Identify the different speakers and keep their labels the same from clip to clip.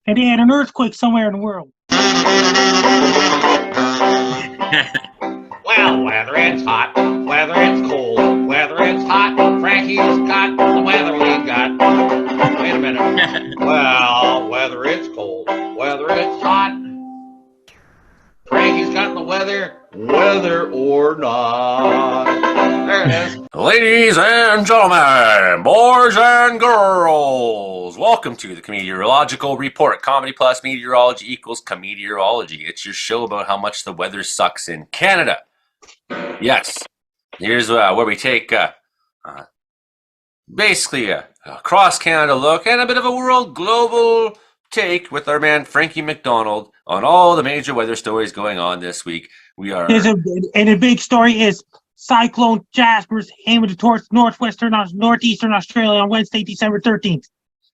Speaker 1: and they had an earthquake somewhere in the world.
Speaker 2: Well, whether it's hot, whether it's cold, whether it's hot, Frankie's got the weather we got. Wait a minute. Well, whether it's cold, whether it's hot, Frankie's got the weather, whether or not. There it is.
Speaker 3: Ladies and gentlemen, boys and girls, welcome to the Comedeorological Report. Comedy plus meteorology equals Comedeorology. It's your show about how much the weather sucks in Canada. Yes, here's where we take basically a cross-Canada look and a bit of a world global take with our man Frankie McDonald on all the major weather stories going on this week.
Speaker 1: And the big story is Cyclone Jasper's aiming towards northeastern Australia on Wednesday, December 13th.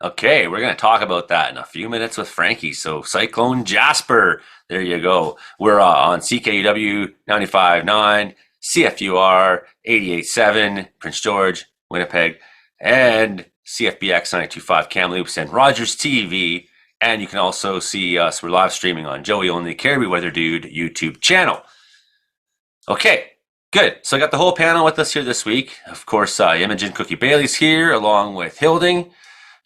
Speaker 3: Okay, we're going to talk about that in a few minutes with Frankie. So, Cyclone Jasper, there you go. We're on CKUW 95.9, CFUR 88.7, Prince George, Winnipeg, and CFBX 92.5 Kamloops and Rogers TV. And you can also see us. We're live streaming on Joey Only Caribbean Weather Dude YouTube channel. Okay, good. So I got the whole panel with us here this week. Of course, Imogen Cookie Bailey's here, along with Hilding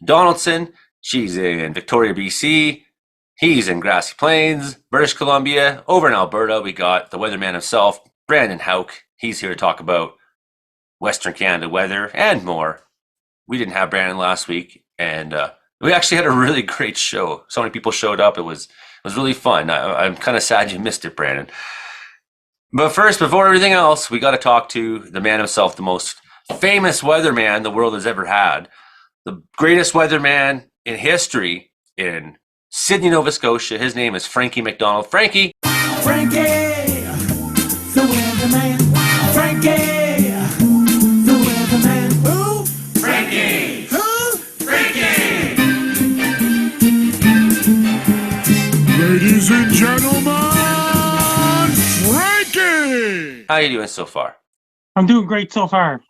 Speaker 3: Donaldson. She's in Victoria, BC. He's in Grassy Plains, British Columbia. Over in Alberta, we got the weatherman himself, Brandon Houck. He's here to talk about Western Canada weather and more. We didn't have Brandon last week, and we actually had a really great show. So many people showed up. It was really fun. I'm kind of sad you missed it, Brandon. But first, before everything else, we got to talk to the man himself, the most famous weatherman the world has ever had. The greatest weatherman in history in Sydney, Nova Scotia. His name is Frankie McDonald. Frankie!
Speaker 4: Frankie, the weatherman. Frankie, the weatherman. Who?
Speaker 3: Frankie!
Speaker 4: Who?
Speaker 3: Frankie!
Speaker 4: Ladies and gentlemen, Frankie!
Speaker 3: How are you doing so far?
Speaker 1: I'm doing great so far.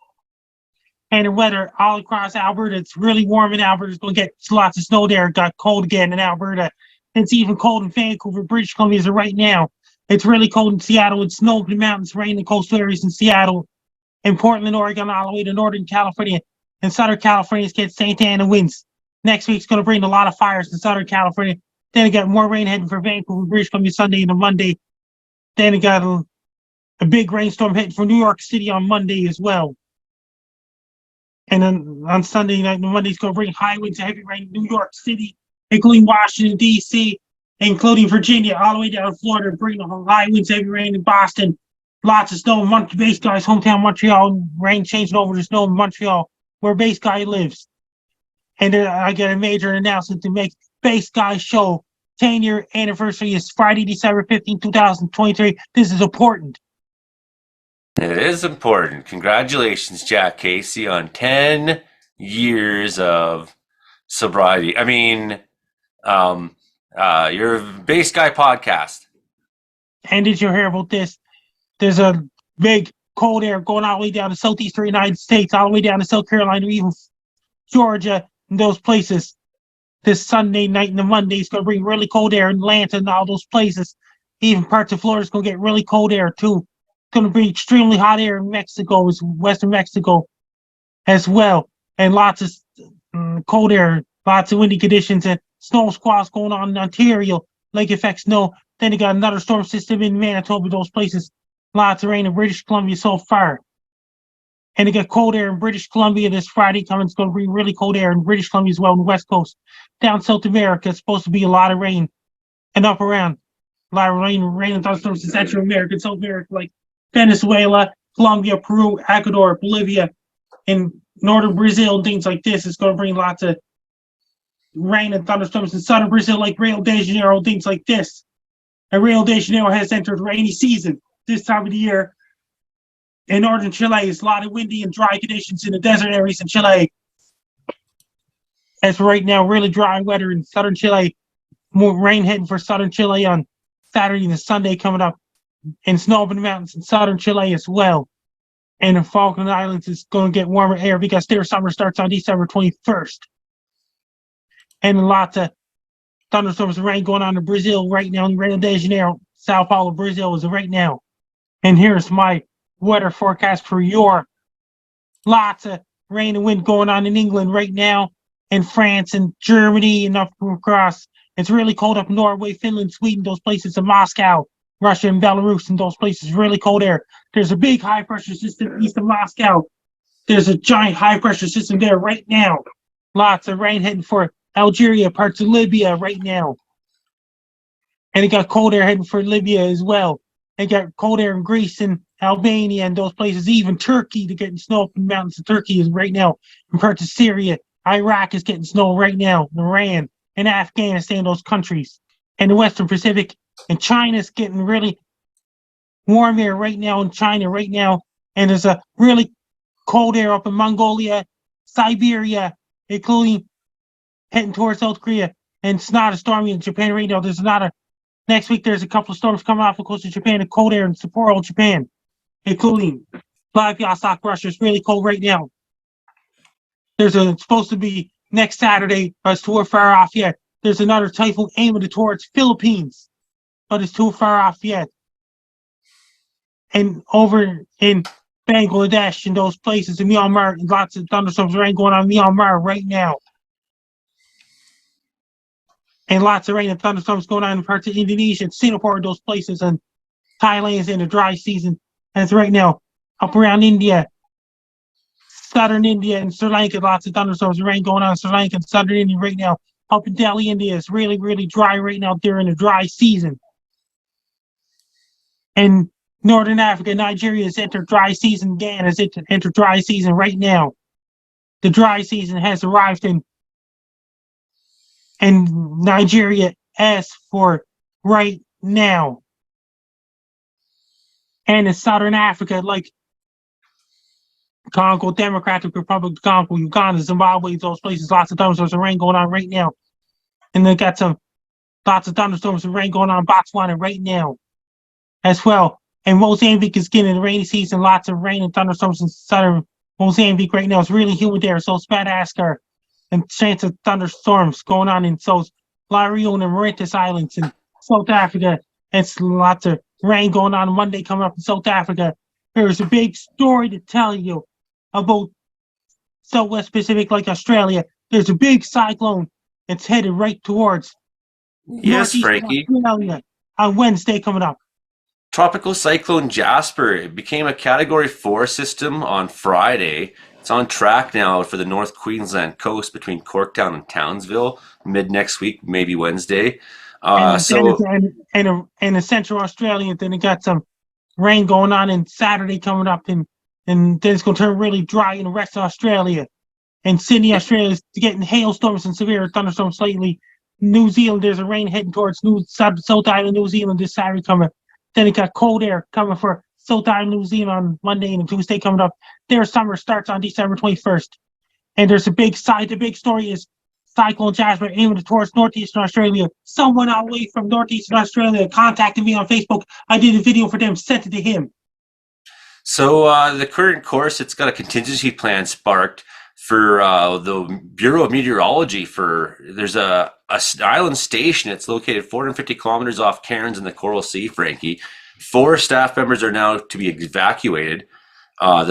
Speaker 1: And the weather all across Alberta, it's really warm in Alberta. It's going to get lots of snow there. It got cold again in Alberta. It's even cold in Vancouver, British Columbia right now. It's really cold in Seattle. It's snow in the mountains, rain in the coastal areas in Seattle, in Portland, Oregon, all the way to Northern California. And Southern California, it's getting Santa Ana winds. Next week's going to bring a lot of fires in Southern California. Then it got more rain heading for Vancouver, British Columbia Sunday and Monday. Then it got a big rainstorm heading for New York City on Monday as well. And then on Sunday night, Monday's going to bring high winds and heavy rain in New York City, including Washington, D.C., including Virginia, all the way down to Florida, and bring high winds, heavy rain in Boston. Lots of snow in Base Guy's hometown, Montreal. Rain changing over to snow in Montreal, where Base Guy lives. And then I get a major announcement to make Base Guy show 10-year anniversary is Friday, December 15, 2023. This is important.
Speaker 3: It is important. Congratulations, Jack Casey, on 10 years of sobriety. I mean, your Base Guy podcast.
Speaker 1: And did you hear about this? There's a big cold air going all the way down to southeastern United States, all the way down to South Carolina, even Georgia, and those places. This Sunday night and the Monday is going to bring really cold air in Atlanta and all those places. Even parts of Florida is going to get really cold air, too. Going to be extremely hot air in Mexico, western Mexico as well, and lots of cold air, lots of windy conditions, and snow squalls going on in Ontario, lake effect snow. Then you got another storm system in Manitoba, those places, lots of rain in British Columbia so far. And you got cold air in British Columbia this Friday coming. It's going to bring really cold air in British Columbia as well on the west coast. Down South America, it's supposed to be a lot of rain, and up around a lot of rain and thunderstorms in Central America and South America, like Venezuela, Colombia, Peru, Ecuador, Bolivia, and northern Brazil, things like this. It's going to bring lots of rain and thunderstorms in southern Brazil, like Rio de Janeiro, things like this. And Rio de Janeiro has entered rainy season this time of the year. In northern Chile, it's a lot of windy and dry conditions in the desert areas in Chile. As for right now, really dry weather in southern Chile. More rain heading for southern Chile on Saturday and Sunday coming up. And snow up in the mountains in southern Chile as well. And the Falkland Islands is going to get warmer air because their summer starts on December 21st. And lots of thunderstorms and rain going on in Brazil right now in Rio de Janeiro, Sao Paulo, Brazil is right now. And here's my weather forecast for your lots of rain and wind going on in England right now, in France and Germany and up across. It's really cold up in Norway, Finland, Sweden, those places in Moscow, Russia and Belarus, and those places really cold air. There's a big high pressure system east of Moscow. There's a giant high pressure system there right now. Lots of rain heading for Algeria, parts of Libya right now. And it got cold air heading for Libya as well. It got cold air in Greece and Albania and those places, even Turkey, they're getting snow up in the mountains of Turkey is right now. And parts of Syria, Iraq is getting snow right now, Iran and Afghanistan, those countries. And the Western Pacific and China's getting really warm air right now in China right now. And there's a really cold air up in Mongolia, Siberia, including heading towards South Korea. And it's not a stormy in Japan right now. Next week, there's a couple of storms coming off the coast of Japan and cold air in Sapporo, Japan, including Vladivostok, Russia. It's really cold right now. It's supposed to be next Saturday, but it's too far off yet. There's another typhoon aiming towards Philippines, but it's too far off yet. And over in Bangladesh and those places in Myanmar, and lots of thunderstorms rain going on in Myanmar right now. And lots of rain and thunderstorms going on in parts of Indonesia and Singapore, those places, and Thailand is in the dry season. As right now, up around India, southern India and Sri Lanka, lots of thunderstorms and rain going on in Sri Lanka and southern India right now. Up in Delhi, India, it's really, really dry right now during the dry season. And northern Africa, Nigeria has entered dry season. Ghana has entered dry season right now. The dry season has arrived in and Nigeria as for right now. And in southern Africa, like Congo, Democratic Republic of Congo, Uganda, Zimbabwe, those places, lots of thunderstorms and rain going on right now. And they got lots of thunderstorms and rain going on in Botswana right now as well. And Mozambique is getting the rainy season, lots of rain and thunderstorms in southern Mozambique right now. It's really humid there, so it's Madagascar. And chance of thunderstorms going on in South La Reunion and Mauritius Islands in South Africa. It's lots of rain going on Monday coming up in South Africa. There's a big story to tell you about Southwest Pacific, like Australia. There's a big cyclone that's headed right towards
Speaker 3: Yes, Frankie.
Speaker 1: Australia on Wednesday coming up.
Speaker 3: Tropical Cyclone Jasper, it became a Category 4 system on Friday. It's on track now for the North Queensland coast between Corktown and Townsville mid next week, maybe Wednesday.
Speaker 1: And in Central Australia, then it got some rain going on in Saturday coming up, and then it's going to turn really dry in the rest of Australia. And Sydney, Australia is getting hailstorms and severe thunderstorms lately. New Zealand, there's a rain heading towards South Island, New Zealand this Saturday coming. Then it got cold air coming for South Island, New Zealand on Monday and Tuesday coming up. Their summer starts on December 21st. And there's the big story is Cyclone Jasper aiming towards northeastern Australia. Someone all the way from northeastern Australia contacted me on Facebook. I did a video for them, sent it to him.
Speaker 3: So the current course, it's got a contingency plan sparked for the Bureau of Meteorology. There's a island station. It's located 450 kilometers off Cairns in the Coral Sea, Frankie. 4 staff members are now to be evacuated. With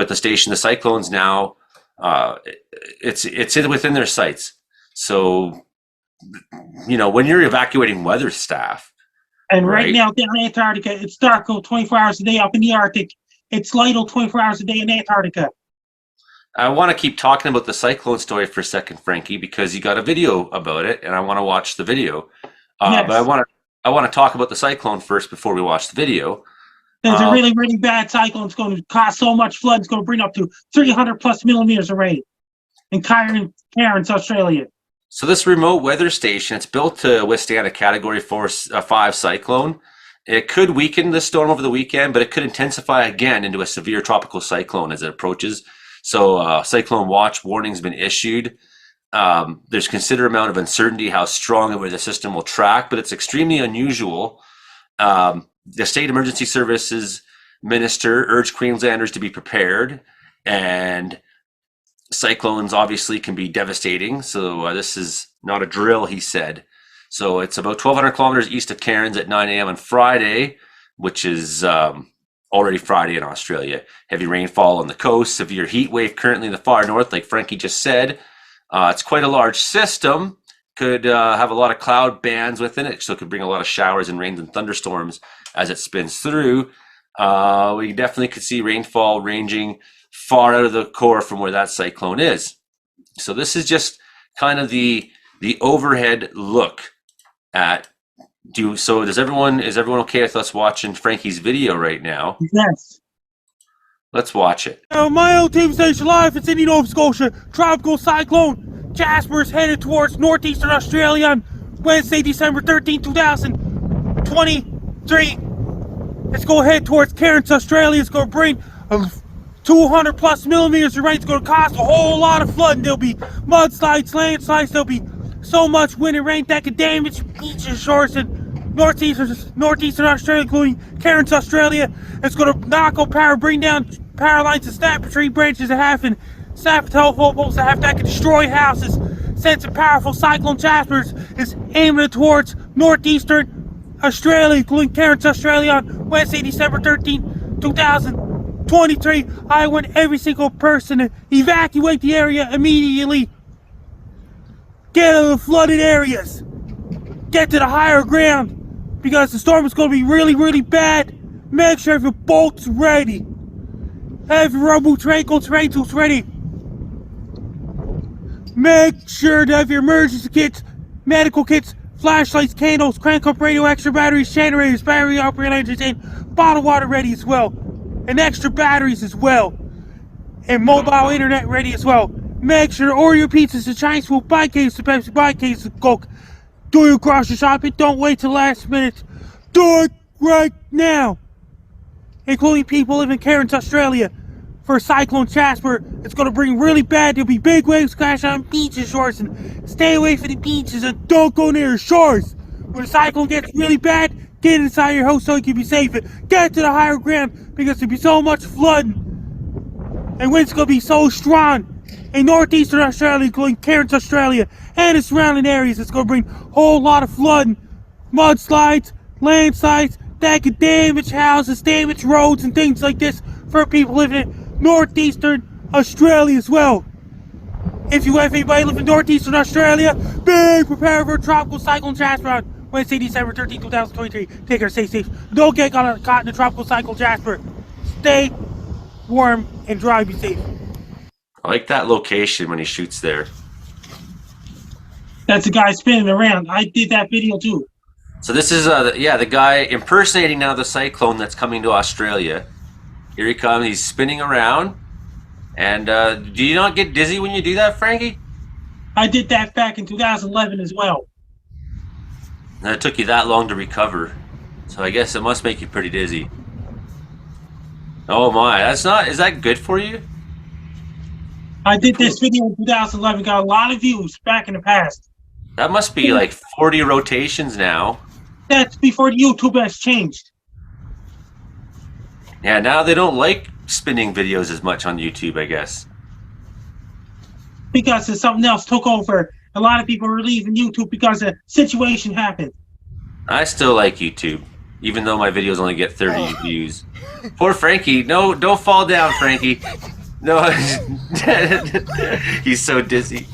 Speaker 3: the station, the cyclone's now it's within their sights. So, when you're evacuating weather staff,
Speaker 1: and right now down in Antarctica, it's dark 24 hours a day up in the Arctic. It's light 24 hours a day in Antarctica.
Speaker 3: I want to keep talking about the cyclone story for a second, Frankie, because you got a video about it, and I want to watch the video.
Speaker 1: Yes.
Speaker 3: But I want to talk about the cyclone first before we watch the video.
Speaker 1: There's a really, really bad cyclone. It's going to cause so much flood. It's going to bring up to 300 plus millimeters of rain in Cairns, Australia.
Speaker 3: So this remote weather station, it's built to withstand a Category 5 cyclone. It could weaken the storm over the weekend, but it could intensify again into a severe tropical cyclone as it approaches. So cyclone watch warning's been issued. There's considerable amount of uncertainty how strong and where the system will track, but it's extremely unusual. The State Emergency Services Minister urged Queenslanders to be prepared, and cyclones obviously can be devastating. So this is not a drill, he said. So it's about 1,200 kilometers east of Cairns at 9 a.m. on Friday, which is already Friday in Australia. Heavy rainfall on the coast, severe heat wave currently in the far north, like Frankie just said. It's quite a large system. Could have a lot of cloud bands within it, so it could bring a lot of showers and rains and thunderstorms as it spins through. We definitely could see rainfall ranging far out of the core from where that cyclone is. So this is just kind of the overhead look at. Is everyone okay with us watching Frankie's video right now?
Speaker 1: Yes.
Speaker 3: Let's watch it.
Speaker 1: My old team station live in Sydney, Nova Scotia. Tropical cyclone Jasper is headed towards northeastern Australia on Wednesday, December 13, 2023. It's going to head towards Cairns, Australia. It's going to bring 200 plus millimeters of rain. It's going to cause a whole lot of flooding. There'll be mudslides, landslides. There'll be so much wind and rain that could damage beaches, shores, and northeastern Australia, including Cairns, Australia. It's going to knock out power, bring down power lines and snap tree branches that have and snap telephone poles that could destroy houses. Since a powerful cyclone Jasper is aiming towards northeastern Australia, including Cairns, Australia, on Wednesday, December 13, 2023. I want every single person to evacuate the area immediately. Get out of the flooded areas. Get to the higher ground because the storm is going to be really, really bad. Make sure your boat's ready. Have your rowboats, raincoats, rain tools ready. Make sure to have your emergency kits, medical kits, flashlights, candles, crank up radio, extra batteries, generators, battery operated engines, and bottled water ready as well. And extra batteries as well. And mobile internet ready as well. Make sure to order your pizzas to Chinese food, buy cases of Pepsi, buy cases of Coke. Do your grocery shopping, don't wait till the last minute. Do it right now. Including people living in Cairns, Australia. For Cyclone Jasper, it's going to bring really bad. There'll be big waves crashing on beaches, shores, and stay away from the beaches and don't go near shores. When the cyclone gets really bad, get inside your house so you can be safe and get to the higher ground because there'll be so much flooding. And wind's going to be so strong. In northeastern Australia, including Cairns, Australia, and the surrounding areas, it's going to bring a whole lot of flooding, mudslides, landslides that could damage houses, damage roads, and things like this for people living in northeastern Australia as well. If you have anybody living in northeastern Australia, be prepared for a tropical cyclone Jasper on Wednesday, December 13, 2023. Take care, stay safe. Don't get caught in the tropical cyclone Jasper. Stay warm and dry, be safe.
Speaker 3: I like that location when he shoots there.
Speaker 1: That's the guy spinning around. I did that video too.
Speaker 3: So this is the guy impersonating now the cyclone that's coming to Australia. Here he comes. He's spinning around. And do you not get dizzy when you do that, Frankie?
Speaker 1: I did that back in 2011 as well.
Speaker 3: And it took you that long to recover. So I guess it must make you pretty dizzy. Oh my, is that good for you?
Speaker 1: I did this video in 2011, got a lot of views back in the past.
Speaker 3: That must be like 40 rotations now.
Speaker 1: That's before YouTube has changed.
Speaker 3: Yeah, now they don't like spinning videos as much on YouTube, I guess.
Speaker 1: Because something else took over. A lot of people are leaving YouTube because a situation happened.
Speaker 3: I still like YouTube, even though my videos only get 30 views. Poor Frankie. No, don't fall down, Frankie. No, he's so dizzy.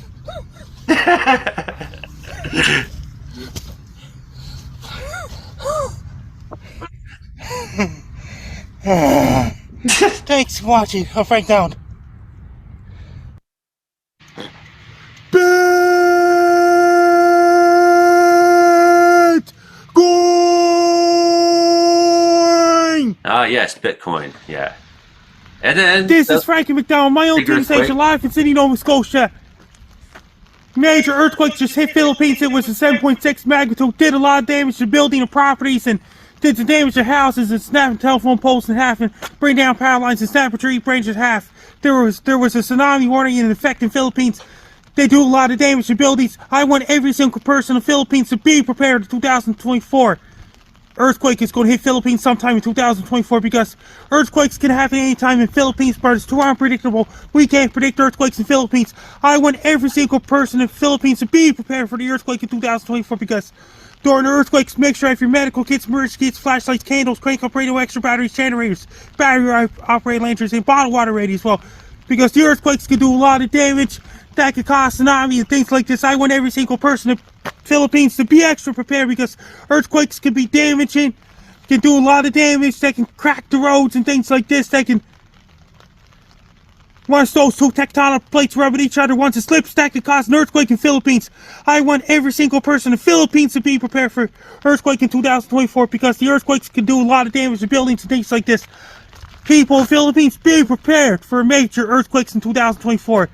Speaker 1: Thanks for watching. I'll break down. Bitcoin!
Speaker 3: Ah, yes, Bitcoin. Yeah. And then
Speaker 1: This is Frankie McDowell, my own TV station live in Sydney, Nova Scotia. Major earthquake just hit Philippines. It was a 7.6 magnitude. Did a lot of damage to building and properties and did some damage to houses and snapping telephone poles in half and bring down power lines and snap tree branches in half. There was a tsunami warning in effect in Philippines. They do a lot of damage to buildings. I want every single person in the Philippines to be prepared in 2024. earthquake is going to hit Philippines sometime in 2024 because earthquakes can happen anytime in Philippines, but it's too unpredictable. We can't predict earthquakes in Philippines. I want every single person in Philippines to be prepared for the earthquake in 2024 because during earthquakes, make sure you have your medical kits, emergency kits, flashlights, candles, crank up radio, extra batteries, generators, battery operated lanterns, and bottled water ready as well. Because the earthquakes can do a lot of damage that could cause tsunami and things like this. I want every single person in the Philippines to be extra prepared because earthquakes can be damaging, can do a lot of damage, they can crack the roads and things like this. They can, once those two tectonic plates rub at each other, once it slips, that could cause an earthquake in the Philippines. I want every single person in the Philippines to be prepared for earthquake in 2024 because the earthquakes can do a lot of damage to buildings and things like this. People in the Philippines, be prepared for major earthquakes in 2024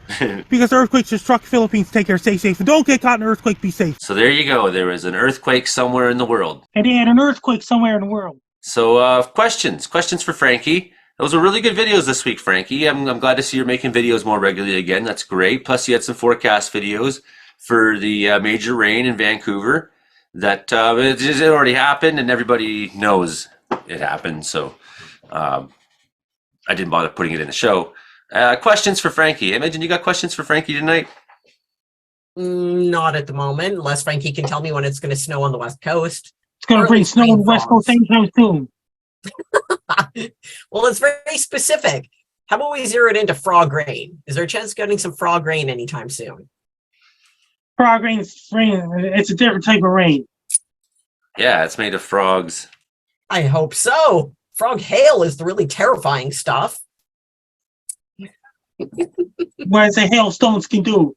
Speaker 1: because earthquakes just struck the Philippines. Take care, stay safe, and don't get caught in an earthquake. Be safe.
Speaker 3: So there you go. There was an earthquake somewhere in the world.
Speaker 1: And they had an earthquake somewhere in the world.
Speaker 3: So questions for Frankie. Those were really good videos this week, Frankie. I'm glad to see you're making videos more regularly again. That's great. Plus, you had some forecast videos for the major rain in Vancouver. That it already happened, and everybody knows it happened. So I didn't bother putting it in the show. Questions for Frankie. I imagine you got questions for Frankie tonight?
Speaker 5: Not at the moment, unless Frankie can tell me when it's going to snow on the West Coast.
Speaker 1: It's going to bring snow on the West Coast anytime soon.
Speaker 5: Well, it's very specific. How about we zero it into frog rain? Is there a chance of getting some frog rain anytime soon?
Speaker 1: Frog rain is rain. It's a different type of rain.
Speaker 3: Yeah, it's made of frogs.
Speaker 5: I hope so. Frog hail is the really terrifying stuff.
Speaker 1: What the hailstones can do.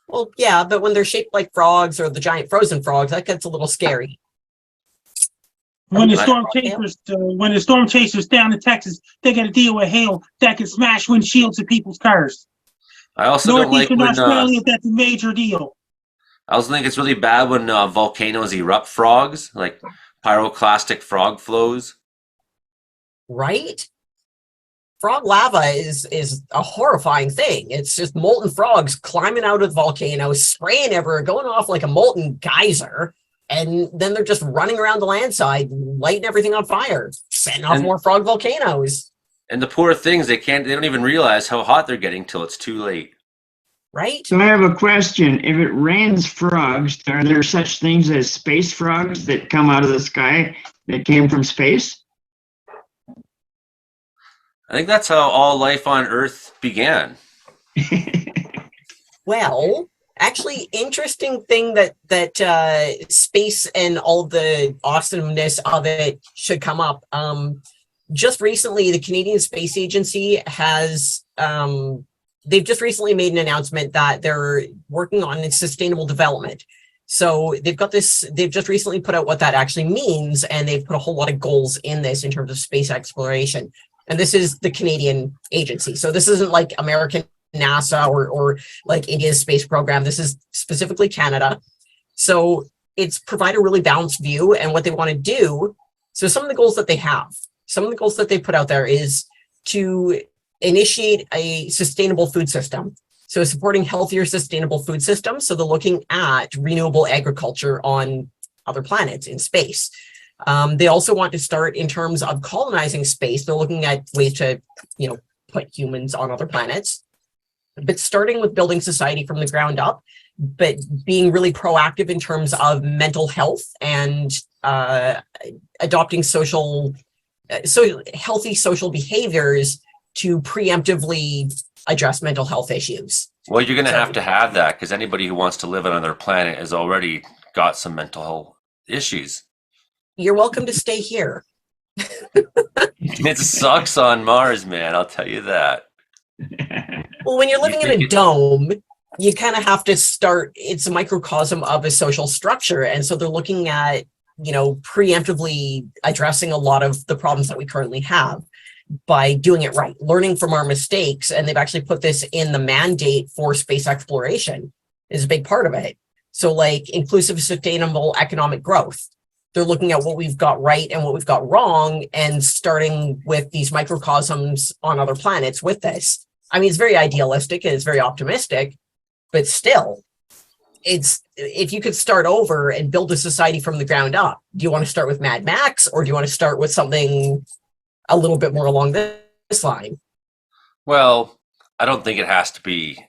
Speaker 5: Well, yeah, but when they're shaped like frogs or the giant frozen frogs, that gets a little scary.
Speaker 1: When the storm chasers down in Texas, they got to deal with hail that can smash windshields of people's cars.
Speaker 3: I also don't like
Speaker 1: Northeastern
Speaker 3: when
Speaker 1: Australia, that's a major deal.
Speaker 3: I also think it's really bad when volcanoes erupt frogs, like pyroclastic frog flows.
Speaker 5: Right? Frog lava is a horrifying thing. It's just molten frogs climbing out of the volcano, spraying everywhere, going off like a molten geyser, and then they're just running around the landside, lighting everything on fire, setting off more frog volcanoes.
Speaker 3: And the poor things, they don't even realize how hot they're getting till it's too late.
Speaker 5: Right?
Speaker 6: So I have a question. If it rains frogs, are there such things as space frogs that come out of the sky that came from space?
Speaker 3: I think that's how all life on Earth began.
Speaker 5: Well, actually, interesting thing that space and all the awesomeness of it should come up. Just recently, the Canadian Space Agency has they've just recently made an announcement that they're working on sustainable development. So they've just recently put out what that actually means, and they've put a whole lot of goals in this in terms of space exploration. And this is the Canadian agency. So this isn't like American NASA or like India's space program. This is specifically Canada. So it's provide a really balanced view and what they want to do. So some of the goals that they put out there is to initiate a sustainable food system. So supporting healthier, sustainable food systems. So they're looking at renewable agriculture on other planets in space. They also want to start in terms of colonizing space. They're looking at ways to, put humans on other planets, but starting with building society from the ground up, but being really proactive in terms of mental health and adopting healthy social behaviors to preemptively address mental health issues.
Speaker 3: Well, you're going to have that because anybody who wants to live on another planet has already got some mental health issues.
Speaker 5: You're welcome to stay here.
Speaker 3: It sucks on Mars, man. I'll tell you that.
Speaker 5: Well, when you're living in a dome, you kind of have to start. It's a microcosm of a social structure. And so they're looking at, preemptively addressing a lot of the problems that we currently have by doing it right, learning from our mistakes. And they've actually put this in the mandate for space exploration is a big part of it. So like inclusive, sustainable economic growth. They're looking at what we've got right and what we've got wrong and starting with these microcosms on other planets with this. I mean, it's very idealistic and it's very optimistic, but still. it's if you could start over and build a society from the ground up, do you want to start with Mad Max, or do you want to start with something a little bit more along this line?
Speaker 3: Well, I don't think it has to be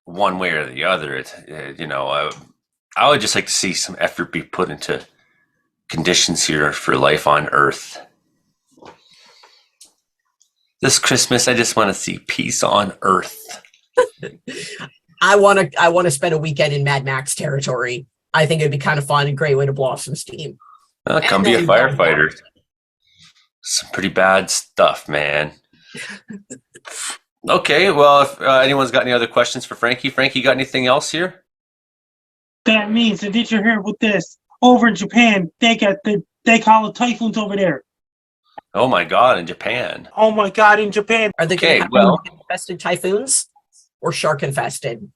Speaker 3: one way or the other. I would just like to see some effort be put into conditions here for life on Earth. This Christmas, I just want to see peace on Earth.
Speaker 5: I want to spend a weekend in Mad Max territory. I think it'd be kind of fun and great way to blow off some steam.
Speaker 3: Come be a firefighter. Some pretty bad stuff, man. Okay, well, if anyone's got any other questions for Frankie, you got anything else here?
Speaker 1: That means that did you hear about this? Over in Japan, they call it typhoons over there.
Speaker 3: Oh my God, in Japan.
Speaker 1: Oh my God, in Japan.
Speaker 5: Are they going to have infested typhoons or shark infested?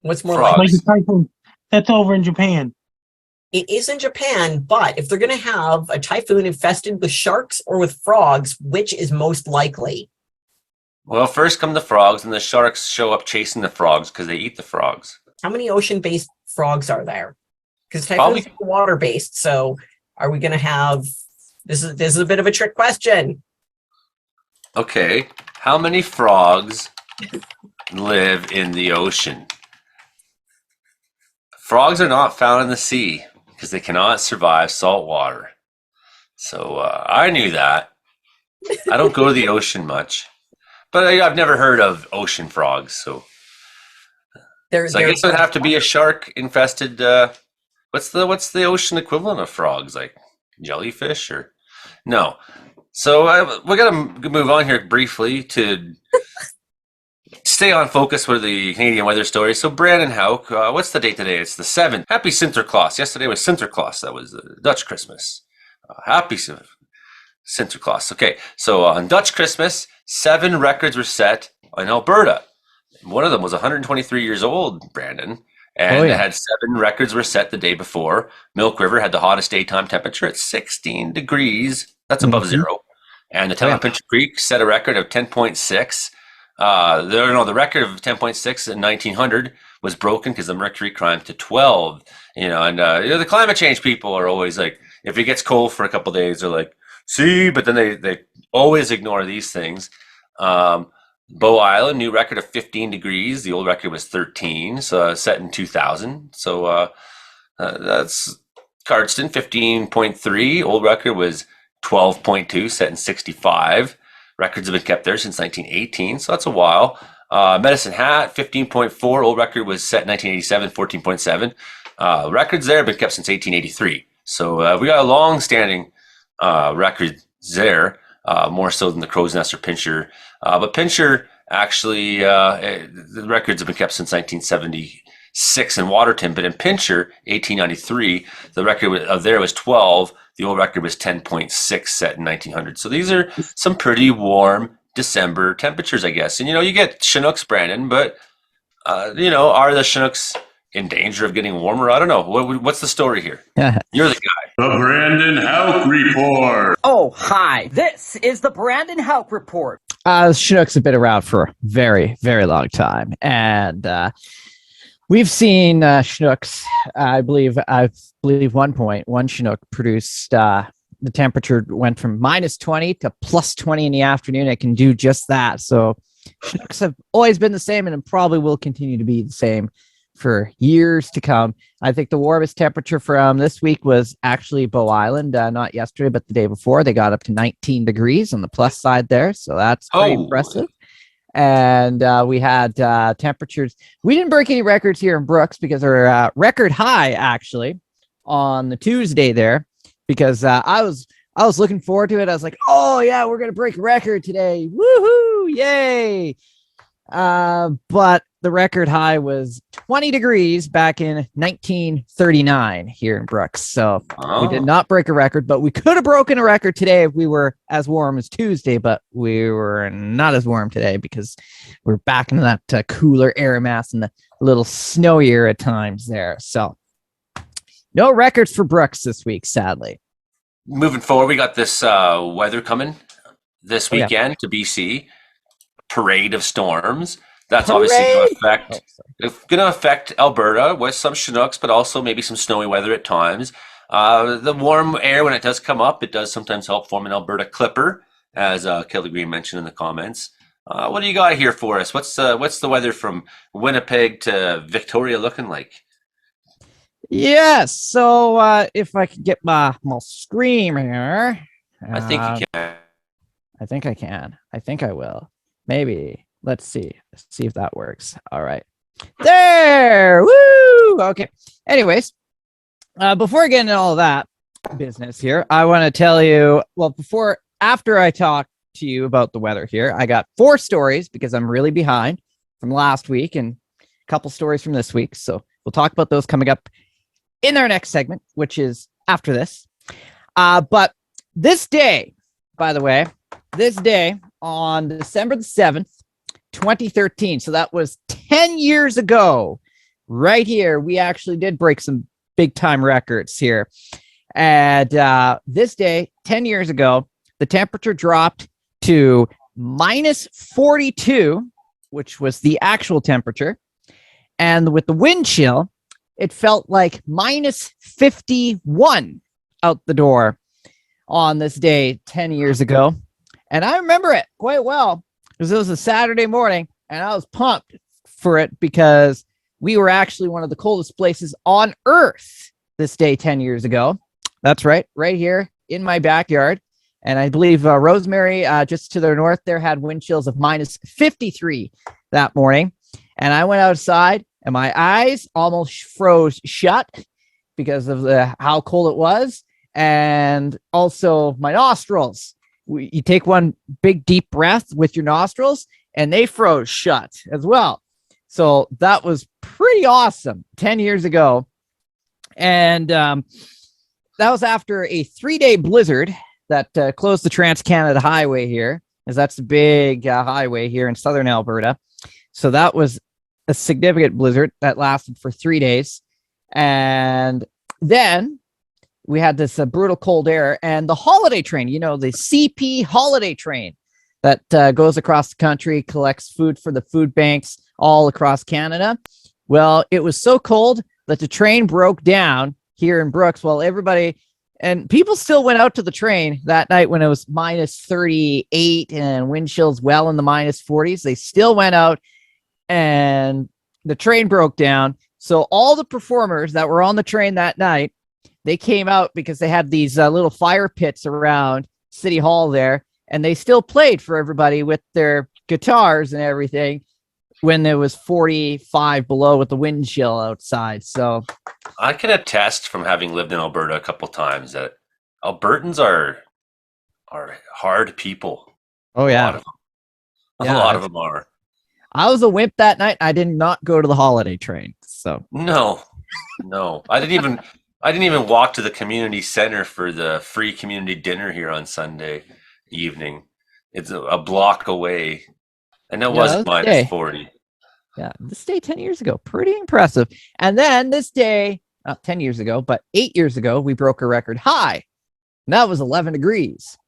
Speaker 5: What's more
Speaker 3: Frogs.
Speaker 1: Like
Speaker 5: likely?
Speaker 1: a typhoon. That's over in Japan.
Speaker 5: It is in Japan, but if they're going to have a typhoon infested with sharks or with frogs, which is most likely?
Speaker 3: Well, first come the frogs, and the sharks show up chasing the frogs because they eat the frogs.
Speaker 5: How many ocean-based frogs are there? Because typhoons are water-based, so are we going to have... This is a bit of a trick question.
Speaker 3: Okay, how many frogs live in the ocean? Frogs are not found in the sea because they cannot survive salt water. So I knew that. I don't go to the ocean much, but I've never heard of ocean frogs. So I guess it would have to be a shark-infested. What's the ocean equivalent of frogs? Like jellyfish or no? So we're gonna move on here briefly to stay on focus with the Canadian weather story. So Brandon Hauk, what's the date today? It's the 7th. Happy Sinterklaas. Yesterday was Sinterklaas. That was Dutch Christmas. Happy Sinterklaas. Okay, so on Dutch Christmas, 7 records were set in Alberta. One of them was 123 years old, Brandon. And it had 7 records were set the day before. Milk River had the hottest daytime temperature at 16 degrees. That's above zero. And the town of Pincher Creek set a record of 10.6. The record of 10.6 in 1900 was broken because the mercury climbed to 12. The climate change people are always like, if it gets cold for a couple of days, they're like, see, but then they always ignore these things. Bow Island, new record of 15 degrees. The old record was 13, so set in 2000. So that's Cardston, 15.3. Old record was 12.2, set in 65. Records have been kept there since 1918, so that's a while. Medicine Hat, 15.4. Old record was set in 1987, 14.7. Records there have been kept since 1883. So we got a long-standing record there, more so than the Crow's Nest or Pincher. But Pincher, actually, the records have been kept since 1976 in Waterton. But in Pincher, 1893, the record of there was 12. The old record was 10.6 set in 1900. So these are some pretty warm December temperatures, I guess. And, you get Chinooks, Brandon, but, are the Chinooks in danger of getting warmer? I don't know. What's the story here? You're the guy.
Speaker 4: The Brandon Hauk Report.
Speaker 7: Oh, hi. This is the Brandon Hauk Report.
Speaker 8: Chinooks have been around for a very, very long time. And we've seen Chinooks, I believe one Chinook produced, the temperature went from minus 20 to plus 20 in the afternoon. It can do just that. So Chinooks have always been the same and probably will continue to be the same for years to come. I think the warmest temperature from this week was actually Bow Island, not yesterday, but the day before. They got up to 19 degrees on the plus side there. So that's pretty impressive. And we had temperatures. We didn't break any records here in Brooks because our record high actually on the Tuesday there, because I was looking forward to it. I was like, oh yeah, we're going to break a record today. Woohoo. Yay. But the record high was 20 degrees back in 1939 here in Brooks. So we did not break a record, but we could have broken a record today if we were as warm as Tuesday, but we were not as warm today because we're back into that cooler air mass and a little snowier at times there. So no records for Brooks this week, sadly.
Speaker 3: Moving forward, we got this weather coming this weekend to BC. Parade of storms. That's obviously going to
Speaker 8: Oh,
Speaker 3: affect
Speaker 8: sorry.
Speaker 3: it's going to affect Alberta with some Chinooks, but also maybe some snowy weather at times. The warm air, when it does come up, it does sometimes help form an Alberta clipper, as Kelly Green mentioned in the comments. What do you got here for us? What's the weather from Winnipeg to Victoria looking like?
Speaker 8: Yes. So if I could get my screen here,
Speaker 3: I think you
Speaker 8: um,
Speaker 3: can.
Speaker 8: I think I can. I think I will. Maybe. Let's see. Let's see if that works. All right. There. Woo. Okay. Anyways, before I get into all that business here, I want to tell you. Well, after I talk to you about the weather here, I got 4 stories because I'm really behind from last week and a couple stories from this week. So we'll talk about those coming up in our next segment, which is after this. But this day, by the way, this day on December the 7th, 2013. So that was 10 years ago, right here. We actually did break some big time records here. And this day, 10 years ago, the temperature dropped to minus 42, which was the actual temperature. And with the wind chill, it felt like minus 51 out the door on this day 10 years ago. And I remember it quite well because it was a Saturday morning and I was pumped for it because we were actually one of the coldest places on Earth this day 10 years ago. That's right here in my backyard. And I believe Rosemary, just to the north there, had wind chills of minus 53 that morning. And I went outside and my eyes almost froze shut because of how cold it was. And also my nostrils. You take one big deep breath with your nostrils and they froze shut as well. So that was pretty awesome 10 years ago. And that was after a 3-day blizzard that closed the Trans-Canada Highway here, as that's a big highway here in southern Alberta. So that was a significant blizzard that lasted for 3 days. And then we had this brutal cold air and the holiday train, the CP holiday train that goes across the country, collects food for the food banks all across Canada. Well, it was so cold that the train broke down here in Brooks while everybody and people still went out to the train that night when it was minus 38 and wind chills well in the minus 40s. They still went out and the train broke down. So all the performers that were on the train that night, they came out because they had these little fire pits around City Hall there, and they still played for everybody with their guitars and everything when there was 45 below with the wind chill outside. So
Speaker 3: I can attest from having lived in Alberta a couple times that Albertans are hard people.
Speaker 8: oh
Speaker 3: A
Speaker 8: yeah,
Speaker 3: lot of them.
Speaker 8: Yeah,
Speaker 3: A lot of them are.
Speaker 8: I was a wimp that night. I did not go to the holiday train. So
Speaker 3: No. I didn't even walk to the community center for the free community dinner here on Sunday evening. It's a block away. And it
Speaker 8: Yeah,
Speaker 3: wasn't
Speaker 8: that's
Speaker 3: minus
Speaker 8: day.
Speaker 3: 40.
Speaker 8: Yeah, this day 10 years ago, pretty impressive. And then this day, not 10 years ago, but 8 years ago, we broke a record high. And that was 11 degrees.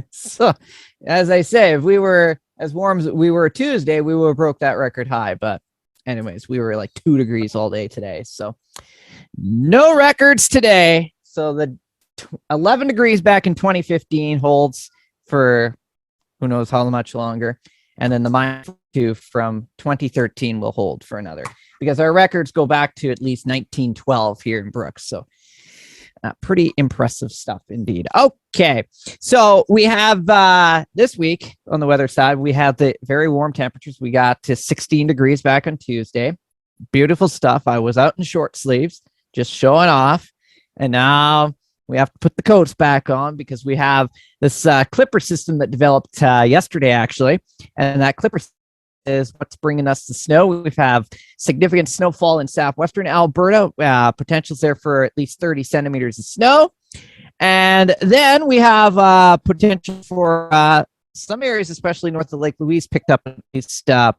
Speaker 8: So, as I say, if we were as warm as we were Tuesday, we would have broke that record high. But anyways, we were like 2 degrees all day today. So no records today. So the 11 degrees back in 2015 holds for who knows how much longer. And then the minus 2 from 2013 will hold for another because our records go back to at least 1912 here in Brooks. So pretty impressive stuff indeed. Okay. So we have this week on the weather side, we have the very warm temperatures. We got to 16 degrees back on Tuesday. Beautiful stuff. I was out in short sleeves, just showing off. And now we have to put the coats back on because we have this clipper system that developed yesterday, actually. And that clipper is what's bringing us the snow. We have significant snowfall in southwestern Alberta. Potentials there for at least 30 centimeters of snow. And then we have potential for some areas, especially north of Lake Louise, picked up at least up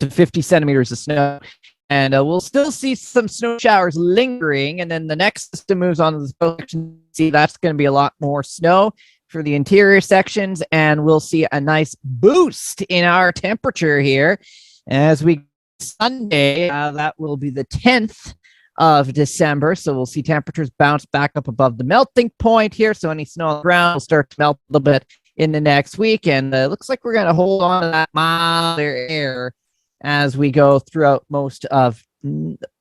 Speaker 8: to 50 centimeters of snow. And we'll still see some snow showers lingering. And then the next system moves on to the section. See, that's going to be a lot more snow for the interior sections, and we'll see a nice boost in our temperature here as we Sunday. That will be the 10th of December. So we'll see temperatures bounce back up above the melting point here. So any snow on the ground will start to melt a little bit in the next week. And it looks like we're going to hold on to that milder air as we go throughout most of,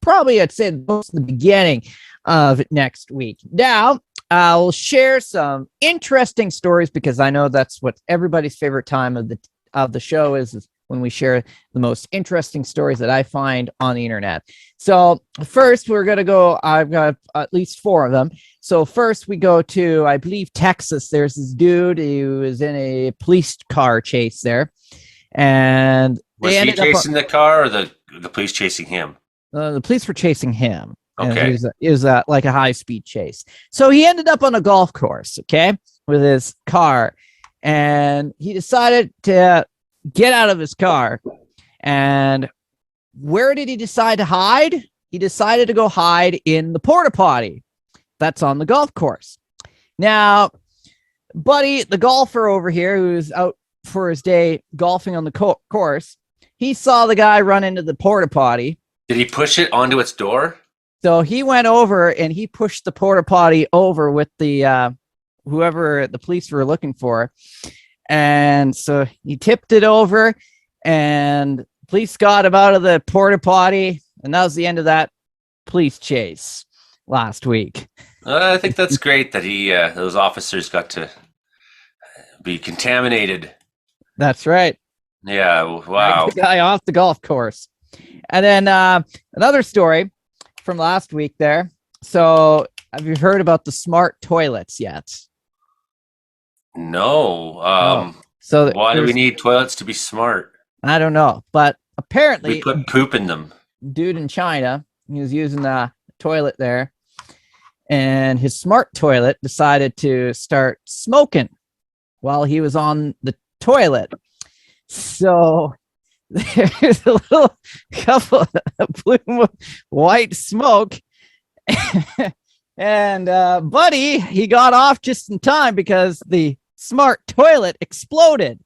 Speaker 8: probably I'd say most of the beginning of next week. Now, I'll share some interesting stories because I know that's what everybody's favorite time of the show is when we share the most interesting stories that I find on the internet. So first we're going to go, I've got at least 4 of them. So first we go to, I believe, Texas. There's this dude who was in a police car chase there. And
Speaker 3: was he chasing the car or the police chasing him?
Speaker 8: The police were chasing him.
Speaker 3: Okay.
Speaker 8: It was like a high-speed chase. So he ended up on a golf course, okay, with his car. And he decided to get out of his car. And where did he decide to hide? He decided to go hide in the porta potty that's on the golf course. Now, Buddy, the golfer over here who's out for his day golfing on the course, he saw the guy run into the porta potty.
Speaker 3: Did he push it onto its door?
Speaker 8: So he went over and he pushed the porta potty over with the whoever the police were looking for. And so he tipped it over and police got him out of the porta potty. And that was the end of that police chase last week.
Speaker 3: I think that's great that those officers got to be contaminated.
Speaker 8: That's right.
Speaker 3: Yeah. Wow.
Speaker 8: The guy off the golf course. And then another story from last week there. So have you heard about the smart toilets yet?
Speaker 3: No.
Speaker 8: So
Speaker 3: why do we need toilets to be smart?
Speaker 8: I don't know, but apparently
Speaker 3: we put poop in them.
Speaker 8: Dude in China, he was using the toilet there, and his smart toilet decided to start smoking while he was on the toilet. So there's a little couple of blue white smoke. And Buddy, he got off just in time because the smart toilet exploded.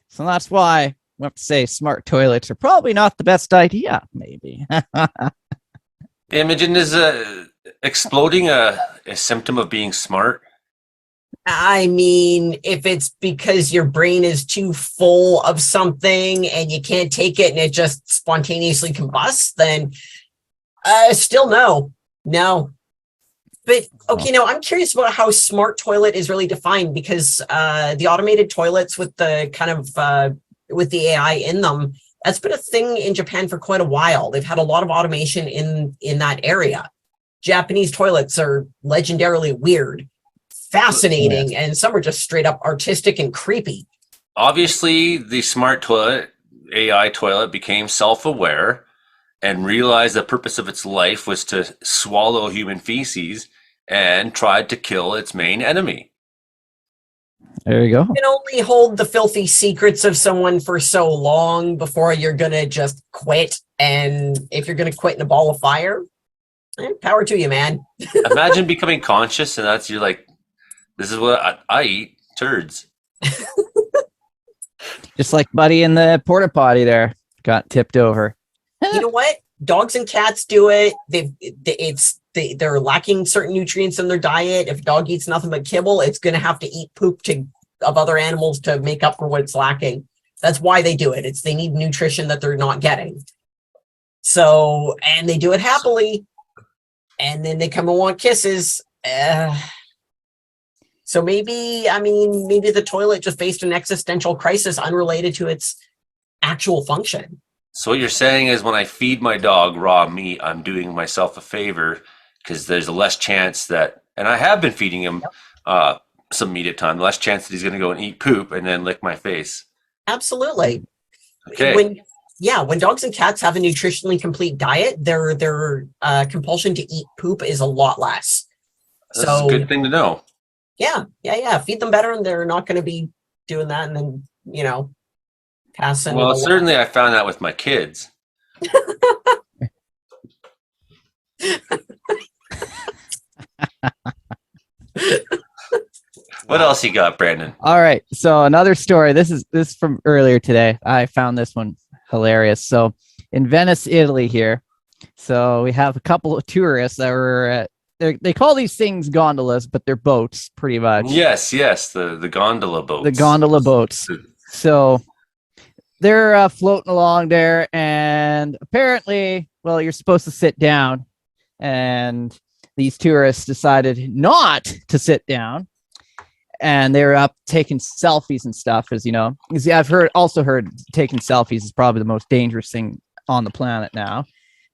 Speaker 8: So that's why we have to say smart toilets are probably not the best idea, maybe.
Speaker 3: Imogen, is exploding a symptom of being smart?
Speaker 5: I mean, if it's because your brain is too full of something and you can't take it and it just spontaneously combusts, then still no. But okay, now I'm curious about how smart toilet is really defined, because the automated toilets with the kind of with the AI in them, that's been a thing in Japan for quite a while. They've had a lot of automation in that area. Japanese toilets are legendarily weird, fascinating, and some are just straight up artistic and creepy.
Speaker 3: Obviously, the smart toilet, AI toilet, became self-aware and realized the purpose of its life was to swallow human feces and tried to kill its main enemy.
Speaker 8: There you go.
Speaker 5: You can only hold the filthy secrets of someone for so long before you're going to just quit. And if you're going to quit in a ball of fire, power to you, man.
Speaker 3: Imagine becoming conscious and that's, you're like, this is what I eat, turds.
Speaker 8: Just like Buddy in the porta potty there got tipped over.
Speaker 5: You know what? Dogs and cats do it. They're lacking certain nutrients in their diet. If a dog eats nothing but kibble, it's going to have to eat poop of other animals to make up for what it's lacking. That's why they do it. They need nutrition that they're not getting. So, and they do it happily. And then they come and want kisses. So maybe the toilet just faced an existential crisis unrelated to its actual function.
Speaker 3: So what you're saying is when I feed my dog raw meat, I'm doing myself a favor because there's a less chance that, and I have been feeding him some meat at times, less chance that he's going to go and eat poop and then lick my face.
Speaker 5: Absolutely.
Speaker 3: Okay.
Speaker 5: When dogs and cats have a nutritionally complete diet, their compulsion to eat poop is a lot less.
Speaker 3: That's a good thing to know.
Speaker 5: Yeah. Feed them better and they're not going to be doing that and then, passing.
Speaker 3: Well, certainly I found that with my kids. What else you got, Brandon?
Speaker 8: All right. So another story. This is from earlier today. I found this one hilarious. So in Venice, Italy here. So we have a couple of tourists that were they call these things gondolas, but they're boats pretty much.
Speaker 3: Yes, the gondola boats.
Speaker 8: The gondola boats. So they're floating along there, and apparently, well, you're supposed to sit down, and these tourists decided not to sit down, and they were up taking selfies and stuff, as you know. Because I've also heard taking selfies is probably the most dangerous thing on the planet now.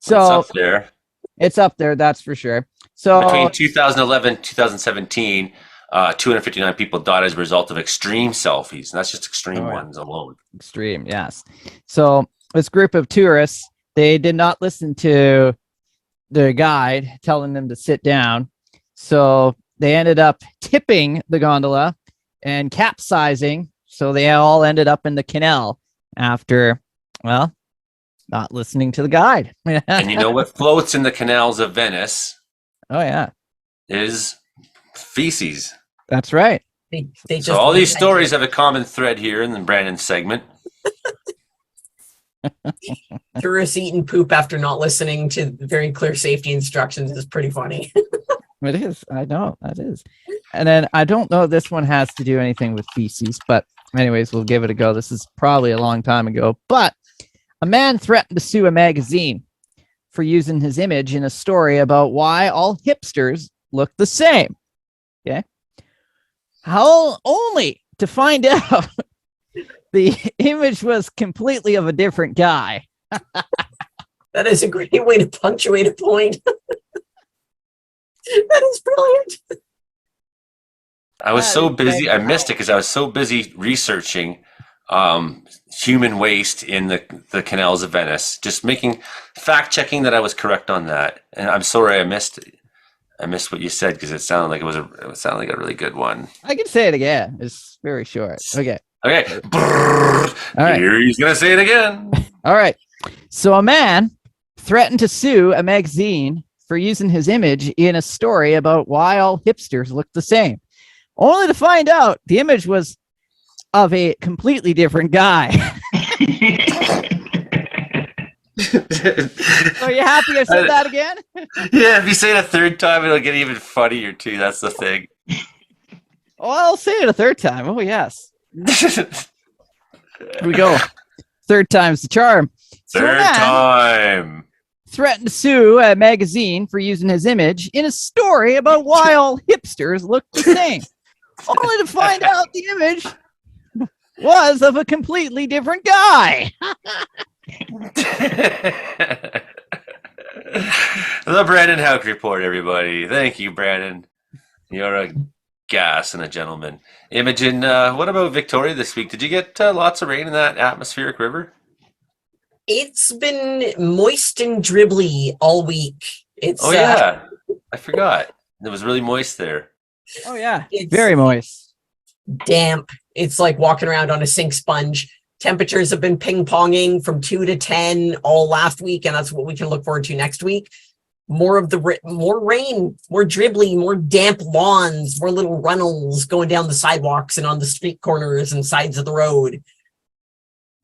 Speaker 8: So
Speaker 3: it's up there.
Speaker 8: It's up there, that's for sure. So
Speaker 3: between 2011 and 2017, 259 people died as a result of extreme selfies. And that's just extreme ones alone.
Speaker 8: Extreme, yes. So this group of tourists, they did not listen to the guide telling them to sit down. So they ended up tipping the gondola and capsizing. So they all ended up in the canal after, well, not listening to the guide.
Speaker 3: And you know what floats in the canals of Venice?
Speaker 8: Oh, yeah.
Speaker 3: Is feces.
Speaker 8: That's right.
Speaker 3: So all these stories have a common thread here in the Brandon segment.
Speaker 5: Tourists eating poop after not listening to very clear safety instructions is pretty funny.
Speaker 8: It is. I know that is. And then I don't know if this one has to do anything with feces, but anyways, we'll give it a go. This is probably a long time ago, but a man threatened to sue a magazine for using his image in a story about why all hipsters look the same. Okay. How only to find out the image was completely of a different guy.
Speaker 5: That is a great way to punctuate a point. That is brilliant.
Speaker 3: I was so busy. I missed it because I was so busy researching human waste in the canals of Venice, just fact checking that I was correct on that. And I'm sorry I missed what you said because it sounded like it sounded like a really good one.
Speaker 8: I can say it again. It's very short. Okay.
Speaker 3: All right. Here he's gonna say it again.
Speaker 8: All right. So a man threatened to sue a magazine for using his image in a story about why all hipsters look the same, only to find out the image was of a completely different guy. Are you happy I said that again?
Speaker 3: Yeah, if you say it a third time, it'll get even funnier too. That's the thing.
Speaker 8: Oh, I'll say it a third time. Oh, yes. Here we go. Third time's the charm.
Speaker 3: Third time.
Speaker 8: Threatened to sue a magazine for using his image in a story about why all hipsters look the same, only to find out the image was of a completely different guy.
Speaker 3: The Brandon Houck Report, everybody. Thank you, Brandon. You're a gas and a gentleman. Imogen, what about Victoria this week? Did you get lots of rain in that atmospheric river?
Speaker 5: It's been moist and dribbly all week.
Speaker 3: Yeah. I forgot. It was really moist there.
Speaker 8: Oh, yeah. It's very moist.
Speaker 5: Damp. It's like walking around on a sink sponge. Temperatures have been ping-ponging from 2 to 10 all last week, and that's what we can look forward to next week. More rain, more dribbly, more damp lawns, more little runnels going down the sidewalks and on the street corners and sides of the road.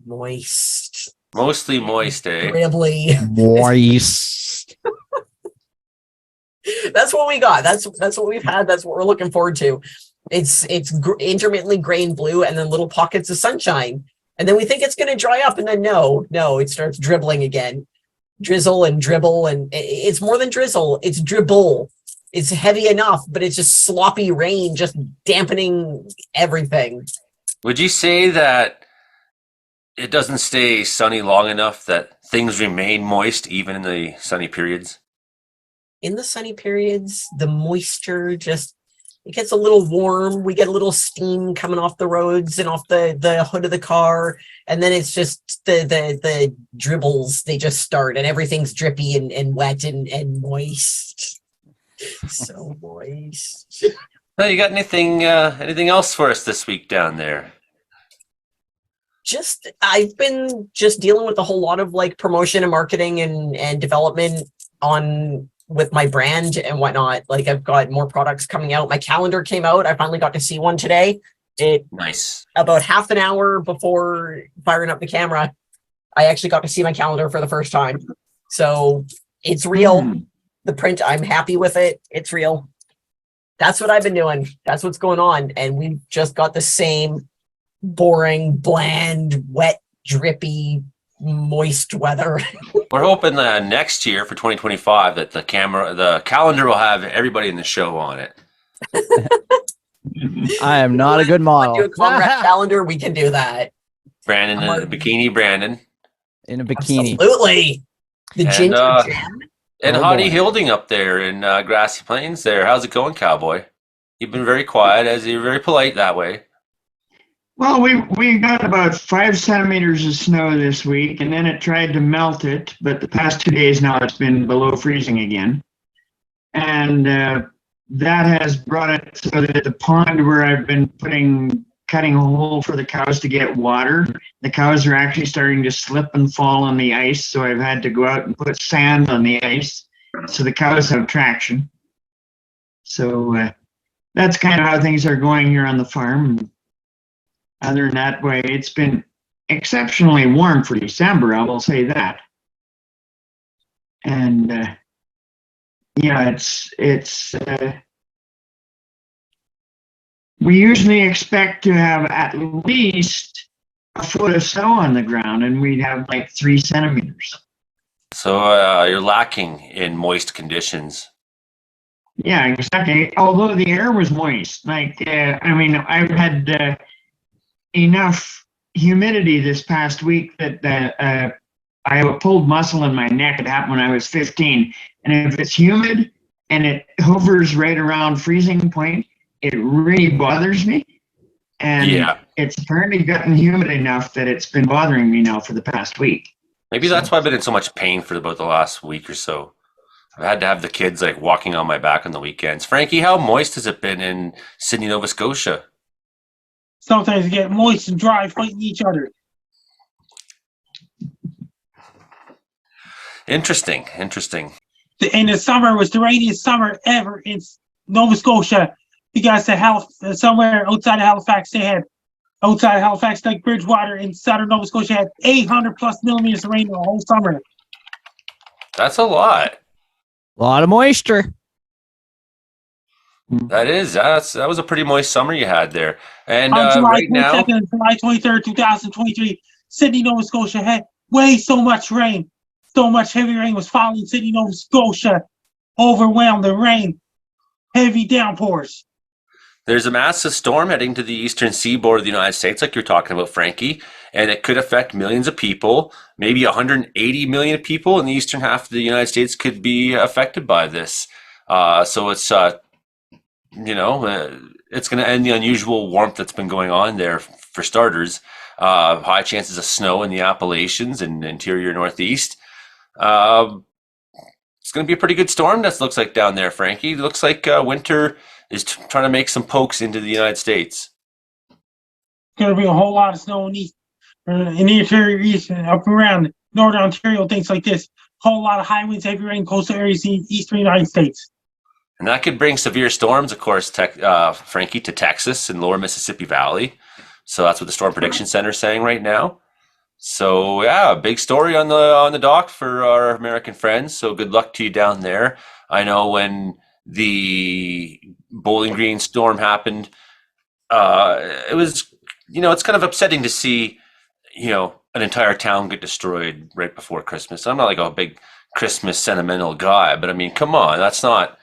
Speaker 5: Moist.
Speaker 3: Mostly moist, eh?
Speaker 5: Dribbly.
Speaker 8: Moist.
Speaker 5: That's what we got. That's what we've had. That's what we're looking forward to. It's intermittently gray and blue, and then little pockets of sunshine. And then we think it's going to dry up, and then no, it starts dribbling again. Drizzle and dribble, and it's more than drizzle. It's dribble. It's heavy enough, but it's just sloppy rain, just dampening everything.
Speaker 3: Would you say that it doesn't stay sunny long enough that things remain moist even in the sunny periods?
Speaker 5: In the sunny periods, the moisture it gets a little warm. We get a little steam coming off the roads and off the hood of the car. And then it's just the dribbles, they just start and everything's drippy and wet and moist. So moist.
Speaker 3: Well, you got anything else for us this week down there?
Speaker 5: I've been just dealing with a whole lot of like promotion and marketing and development on with my brand and whatnot. Like I've got more products coming out. My calendar came out. I finally got to see one today.
Speaker 3: Nice.
Speaker 5: About half an hour before firing up the camera, I actually got to see my calendar for the first time. So it's real. The print, I'm happy with it. It's real. That's what I've been doing. That's what's going on. And we've just got the same boring, bland, wet, drippy, moist weather.
Speaker 3: We're hoping that next year for 2025 that the calendar will have everybody in the show on it.
Speaker 8: I am not a good
Speaker 5: Do
Speaker 8: model.
Speaker 5: a Comrade calendar, we can do that.
Speaker 3: Brandon in a bikini, Brandon.
Speaker 8: In a bikini.
Speaker 5: Absolutely. The
Speaker 3: And,
Speaker 5: ginger jam.
Speaker 3: And
Speaker 8: Oh,
Speaker 3: Hottie
Speaker 8: boy.
Speaker 3: Hilding up there in Grassy Plains there. How's it going, cowboy? You've been very quiet, as you're very polite that way.
Speaker 6: Well, we got about 5 centimeters of snow this week, and then it tried to melt it. But the past 2 days now, it's been below freezing again, and that has brought it so that the pond where I've been cutting a hole for the cows to get water, the cows are actually starting to slip and fall on the ice. So I've had to go out and put sand on the ice so the cows have traction. So that's kind of how things are going here on the farm. Other than that way, it's been exceptionally warm for December, I will say that. And yeah, we usually expect to have at least a foot of snow on the ground, and we'd have like 3 centimeters.
Speaker 3: So you're lacking in moist conditions.
Speaker 6: Yeah, exactly. Although the air was moist, I mean, I've had enough humidity this past week that I have a pulled muscle in my neck. It happened when I was 15. And if it's humid and it hovers right around freezing point, it really bothers me. And
Speaker 3: Yeah.
Speaker 6: it's apparently gotten humid enough that it's been bothering me now for the past week.
Speaker 3: Maybe that's why I've been in so much pain for about the last week or so. I've had to have the kids like walking on my back on the weekends. Frankie, how moist has it been in Sydney, Nova Scotia?
Speaker 1: Sometimes you get moist and dry fighting each other.
Speaker 3: Interesting.
Speaker 1: And the summer was the rainiest summer ever in Nova Scotia because somewhere outside of Halifax, like Bridgewater in southern Nova Scotia, had 800 plus millimeters of rain the whole summer.
Speaker 3: That's a lot.
Speaker 8: A lot of moisture.
Speaker 3: That was a pretty moist summer you had there. And
Speaker 1: On July
Speaker 3: right now,
Speaker 1: 22nd and July 23rd, 2023, Sydney, Nova Scotia had way so much rain. So much heavy rain was falling in Sydney, Nova Scotia. Overwhelmed the rain. Heavy downpours.
Speaker 3: there's a massive storm heading to the eastern seaboard of the United States, like you're talking about, Frankie, and it could affect millions of people. Maybe 180 million people in the eastern half of the United States could be affected by this. So it's it's going to end the unusual warmth that's been going on there for starters. High chances of snow in the Appalachians and interior Northeast. It's going to be a pretty good storm. That looks like down there, Frankie. It looks like winter is trying to make some pokes into the United States.
Speaker 1: Going to be a whole lot of snow in the interior east and up around northern Ontario, things like this. Whole lot of high winds, heavy rain, coastal areas in the eastern United States.
Speaker 3: And that could bring severe storms, of course, Frankie, to Texas and lower Mississippi Valley. So that's what the Storm Prediction Center is saying right now. So yeah, a big story on the dock for our American friends. So good luck to you down there. I know when the Bowling Green storm happened, it was, it's kind of upsetting to see, an entire town get destroyed right before Christmas. I'm not like a big Christmas sentimental guy, but I mean, come on, that's not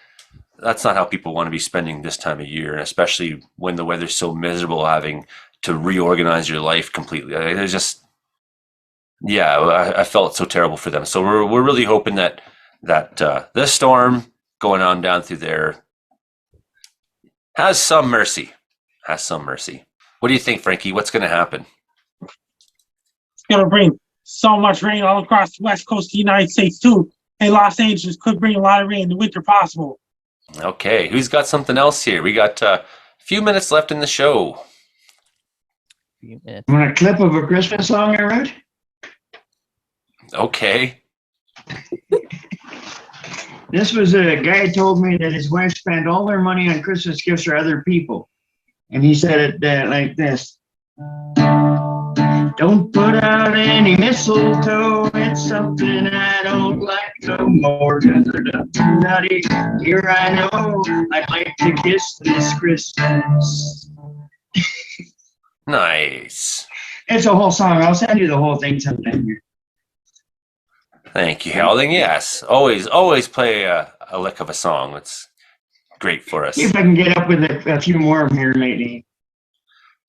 Speaker 3: how people want to be spending this time of year, and especially when the weather's so miserable, having to reorganize your life completely. It's just, I felt so terrible for them. So we're really hoping that this storm going on down through there has some mercy. What do you think, Frankie? What's going to happen?
Speaker 1: It's going to bring so much rain all across the west coast of the United States, too. And Los Angeles could bring a lot of rain in the winter possible.
Speaker 3: Okay, who's got something else here? We got a few minutes left in the show.
Speaker 6: Want a clip of a Christmas song I wrote?
Speaker 3: Okay.
Speaker 6: This was a guy told me that his wife spent all their money on Christmas gifts for other people. And he said it like this. Don't put out any mistletoe. It's something I don't like no more. Cause they're too nutty. Here I know I'd like to kiss this Christmas.
Speaker 3: Nice.
Speaker 6: It's a whole song. I'll send you the whole thing sometime here.
Speaker 3: Thank you, Halding. Yes, always play a lick of a song. It's great for us.
Speaker 6: See if I can get up with a few more of them here lately.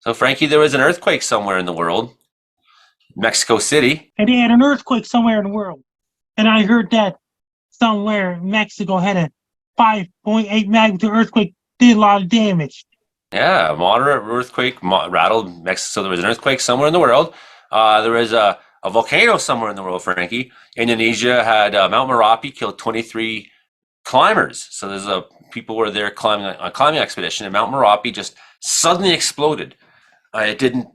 Speaker 3: So, Frankie, there was an earthquake somewhere in the world. Mexico City.
Speaker 1: And they had an earthquake somewhere in the world. And I heard that somewhere in Mexico had a 5.8 magnitude earthquake, did a lot of damage.
Speaker 3: Yeah, a moderate earthquake rattled Mexico. So there was an earthquake somewhere in the world. There was a volcano somewhere in the world, Frankie. Indonesia had Mount Merapi killed 23 climbers. So there's people were there climbing on a climbing expedition, and Mount Merapi just suddenly exploded. It didn't,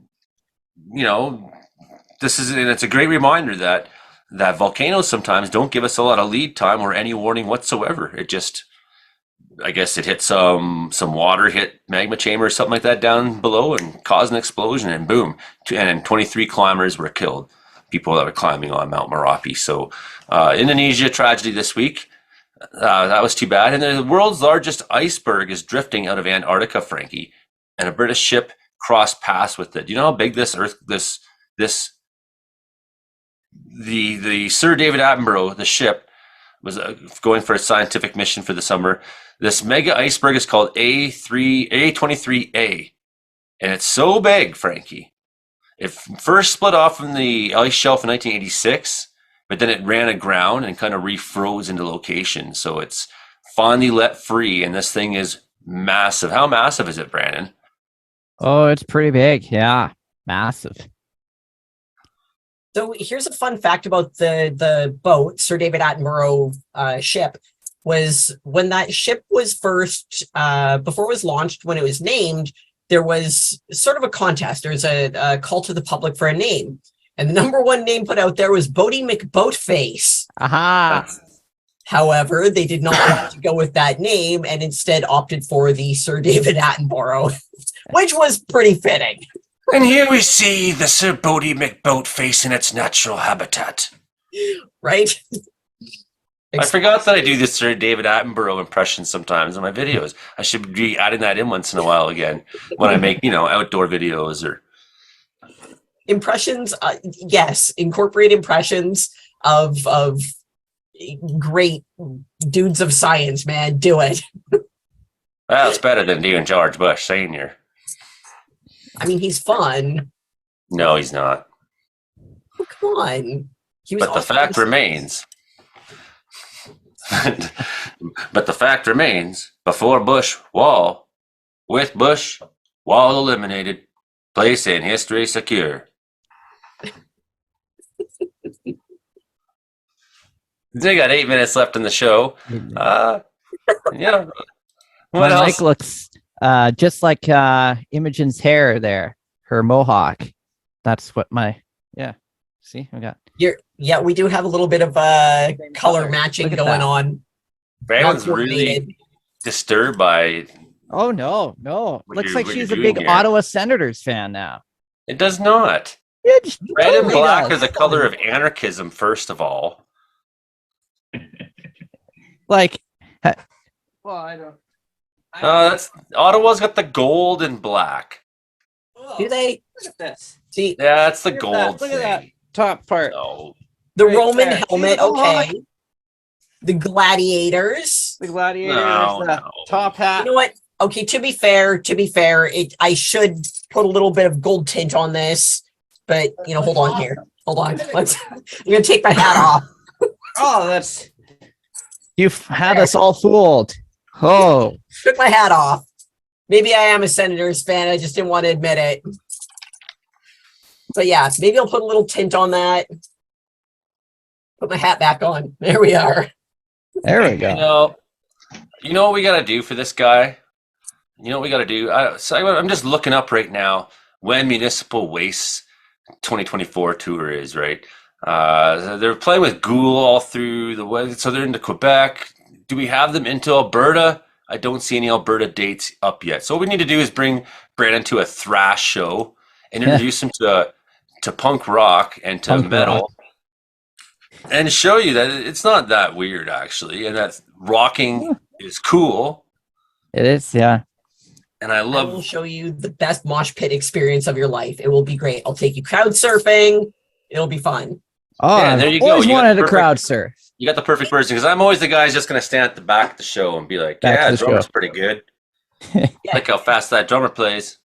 Speaker 3: it's a great reminder that volcanoes sometimes don't give us a lot of lead time or any warning whatsoever. It just, I guess it hit some water, hit magma chamber or something like that down below and caused an explosion, and boom, and 23 climbers were killed, people that were climbing on Mount Merapi. So Indonesia tragedy this week. That was too bad. And the world's largest iceberg is drifting out of Antarctica, Frankie, and a British ship crossed paths with it. Do you know how big the Sir David Attenborough, the ship, was going for a scientific mission for the summer. This mega iceberg is called A23A, and it's so big, Frankie. It first split off from the ice shelf in 1986, but then it ran aground and kind of refroze into location. So it's finally let free, and this thing is massive. How massive is it, Brandon?
Speaker 8: Oh, it's pretty big. Yeah, massive.
Speaker 5: So here's a fun fact about the boat, Sir David Attenborough ship, was when that ship was first, before it was launched, when it was named, there was sort of a contest. There was a call to the public for a name. And the number one name put out there was Boaty McBoatface.
Speaker 8: Aha.
Speaker 5: However, they did not want to go with that name and instead opted for the Sir David Attenborough, which was pretty fitting.
Speaker 3: And here we see the Sir Boaty McBoatface in its natural habitat.
Speaker 5: Right?
Speaker 3: I forgot that I do the Sir David Attenborough impression sometimes in my videos. I should be adding that in once in a while again when I make, outdoor videos or...
Speaker 5: Impressions, yes, incorporate impressions of great dudes of science, man. Do it.
Speaker 3: Well, it's better than doing George Bush Sr.
Speaker 5: I mean, he's fun.
Speaker 3: No, he's not.
Speaker 5: Oh, come on.
Speaker 3: But the fact remains. But the fact remains, before Bush, wall. With Bush, wall eliminated. Place in history secure. They got 8 minutes left in the show. Yeah. What else?
Speaker 8: Mike looks just like Imogen's hair there, her mohawk. That's what see, I got.
Speaker 5: Yeah, we do have a little bit of color matching going on.
Speaker 3: Brandon's really disturbed by...
Speaker 8: Oh, no. Looks like
Speaker 3: what
Speaker 8: she's
Speaker 3: you're
Speaker 8: a big
Speaker 3: doing here.
Speaker 8: Ottawa Senators fan now.
Speaker 3: It does not.
Speaker 8: It
Speaker 3: Red and
Speaker 8: totally
Speaker 3: black
Speaker 8: does.
Speaker 3: are the color of anarchism, first of all.
Speaker 8: Like,
Speaker 7: Well, I don't.
Speaker 3: That's Ottawa's got the gold and black.
Speaker 5: Do they?
Speaker 7: Look at this.
Speaker 5: See,
Speaker 3: Yeah, that's the
Speaker 7: Look at
Speaker 3: gold
Speaker 7: that, look
Speaker 3: thing.
Speaker 7: at that top part.
Speaker 3: No.
Speaker 5: the
Speaker 7: Right
Speaker 5: Roman
Speaker 7: there.
Speaker 5: helmet,
Speaker 7: See the mohawk?
Speaker 5: okay. The gladiators.
Speaker 7: The gladiator,
Speaker 3: No,
Speaker 7: there's the
Speaker 3: no.
Speaker 7: top hat.
Speaker 5: You know what? Okay, to be fair, I should put a little bit of gold tint on this, but hold on here. Hold on. I'm gonna take my hat off.
Speaker 7: Oh, that's
Speaker 8: you've had us all fooled. Oh,
Speaker 5: Took my hat off. Maybe I am a Senators fan. I just didn't want to admit it. But yeah, maybe I'll put a little tint on that. Put my hat back on. There we are.
Speaker 8: there we go.
Speaker 3: You know what we got to do for this guy? You know what we got to do? I'm just looking up right now when Municipal Waste 2024 tour is, right? They're playing with Gould all through the way. So they're into Quebec, do we have them into Alberta? I don't see any Alberta dates up yet. So what we need to do is bring Brandon to a thrash show and introduce him to punk rock and to
Speaker 8: Punk
Speaker 3: metal.
Speaker 8: rock.
Speaker 3: And show you that it's not that weird, actually, and that rocking is cool.
Speaker 8: It is, yeah.
Speaker 3: And I
Speaker 5: I will
Speaker 3: love.
Speaker 5: show you the best mosh pit experience of your life. It will be great. I'll take you crowd surfing. It'll be fun.
Speaker 8: Oh,
Speaker 3: Yeah, there
Speaker 8: I've
Speaker 3: you go.
Speaker 8: always
Speaker 3: You got
Speaker 8: wanted
Speaker 3: the
Speaker 8: a crowd surf.
Speaker 3: You got the perfect person because I'm always the guy who's just going to stand at the back of the show and be like,
Speaker 8: Back to
Speaker 3: "Yeah,
Speaker 8: the
Speaker 3: drummer's
Speaker 8: show."
Speaker 3: pretty good. Like how fast that drummer plays."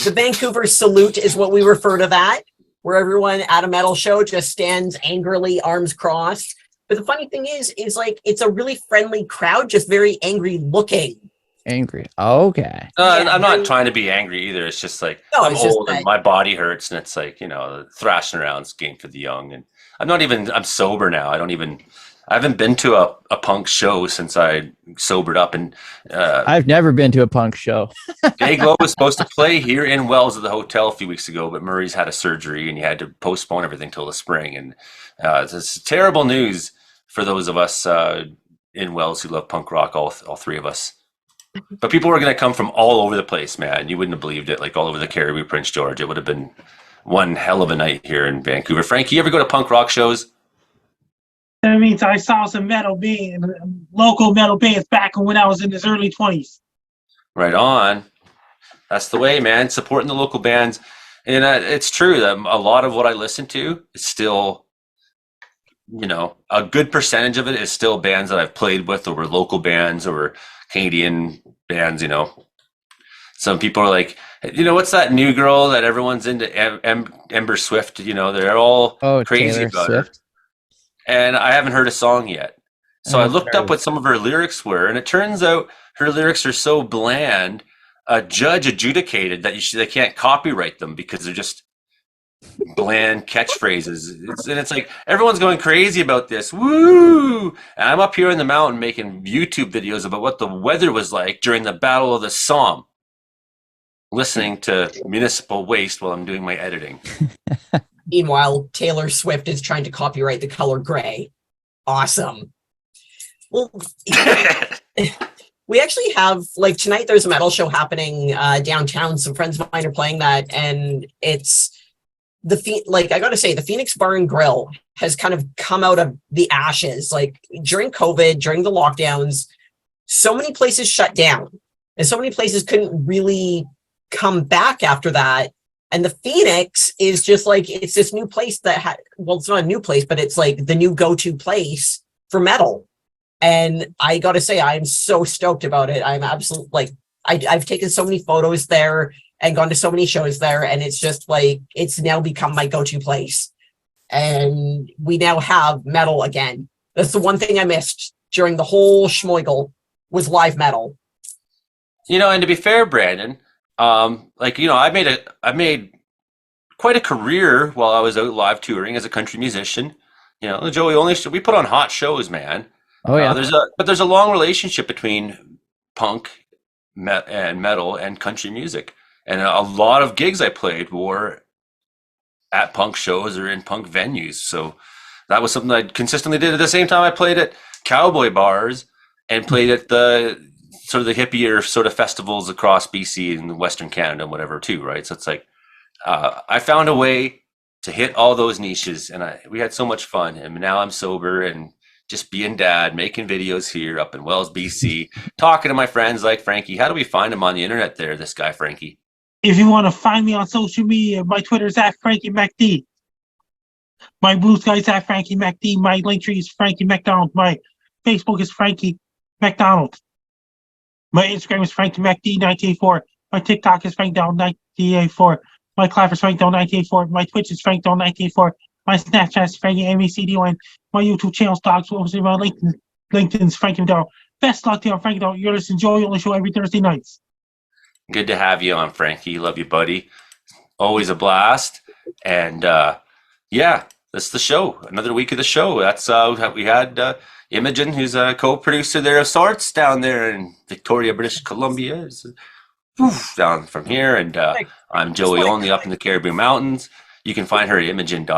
Speaker 5: The Vancouver salute is what we refer to that, where everyone at a metal show just stands angrily, arms crossed. But the funny thing is like it's a really friendly crowd, just very angry looking.
Speaker 8: Angry. Okay.
Speaker 5: Yeah,
Speaker 3: I'm not
Speaker 5: very-
Speaker 3: trying to be angry either. It's just like
Speaker 5: No,
Speaker 3: I'm
Speaker 5: it's just
Speaker 3: old and
Speaker 5: that-
Speaker 3: my body hurts, and it's like thrashing around's game for the young. And I'm sober now. I haven't been to a punk show since I sobered up. And
Speaker 8: I've never been to a punk show.
Speaker 3: Dayglow was supposed to play here in Wells at the hotel a few weeks ago, but Murray's had a surgery and he had to postpone everything till the spring. And it's terrible news for those of us in Wells who love punk rock, all three of us. But people were going to come from all over the place, man. You wouldn't have believed it, like all over the Cariboo, Prince George. It would have been one hell of a night here in Vancouver. Frank, you ever go to punk rock shows?
Speaker 1: That means I saw some local metal bands back when I was in his early 20s.
Speaker 3: Right on. That's the way, man. Supporting the local bands. And it's true that a lot of what I listen to is still, a good percentage of it is still bands that I've played with, or were local bands, or Canadian bands. Some people are like, what's that new girl that everyone's into, Ember Swift? They're all crazy
Speaker 8: Taylor
Speaker 3: about
Speaker 8: Swift.
Speaker 3: her. And I haven't heard a song yet. So I looked up
Speaker 8: heard.
Speaker 3: what some of her lyrics were, and it turns out her lyrics are so bland, a judge adjudicated that they can't copyright them because they're just bland catchphrases. It's like everyone's going crazy about this. Woo! And I'm up here in the mountain making YouTube videos about what the weather was like during the Battle of the Somme, listening to Municipal Waste while I'm doing my editing.
Speaker 5: Meanwhile, Taylor Swift is trying to copyright the color gray. Awesome. Well, we actually have, like, tonight there's a metal show happening downtown. Some friends of mine are playing that, and it's I gotta say, the Phoenix Bar and Grill has kind of come out of the ashes. Like, during COVID, during the lockdowns, so many places shut down, and so many places couldn't really come back after that. And the Phoenix is just like, it's this new place that it's not a new place, but it's like the new go-to place for metal. And I got to say, I'm so stoked about it. I'm absolutely like, I've taken so many photos there and gone to so many shows there. And it's just like, it's now become my go-to place. And we now have metal again. That's the one thing I missed during the whole schmoigel was live metal.
Speaker 3: And to be fair, Brandon, I made quite a career while I was out live touring as a country musician. Joey, we put on hot shows, man.
Speaker 8: Oh yeah.
Speaker 3: There's a long relationship between punk and metal and country music, and a lot of gigs I played were at punk shows or in punk venues. So that was something I consistently did. At the same time, I played at cowboy bars and played at the sort of the hippier sort of festivals across BC and Western Canada and whatever too, right? So it's like I found a way to hit all those niches, and we had so much fun. And now I'm sober and just being dad, making videos here up in Wells, BC, talking to my friends like Frankie. How do we find him on the internet there, this guy, Frankie?
Speaker 1: If you want to find me on social media, my Twitter is @FrankieMacD. My Blue Sky is @FrankieMacD. My Linktree is Frankie McDonald. My Facebook is Frankie McDonald. My Instagram is FrankieMacD984. My TikTok is FrankDonald984. My Clap is FrankDonald984. My Twitch is FrankDonald984. My Snapchat is FrankieMacDon. My YouTube channel is Dogs. Obviously, my LinkedIn is Frankie McDonald. Best luck to you, Frankie McDonald. You're listening to Joey on the show every Thursday nights.
Speaker 3: Good to have you on, Frankie. Love you, buddy. Always a blast. And that's the show. Another week of the show. That's we had Imogen, who's a co-producer there of sorts down there in Victoria, British Columbia. Down from here. And I'm Joey Only up in the Cariboo Mountains. You can find her at imogen.in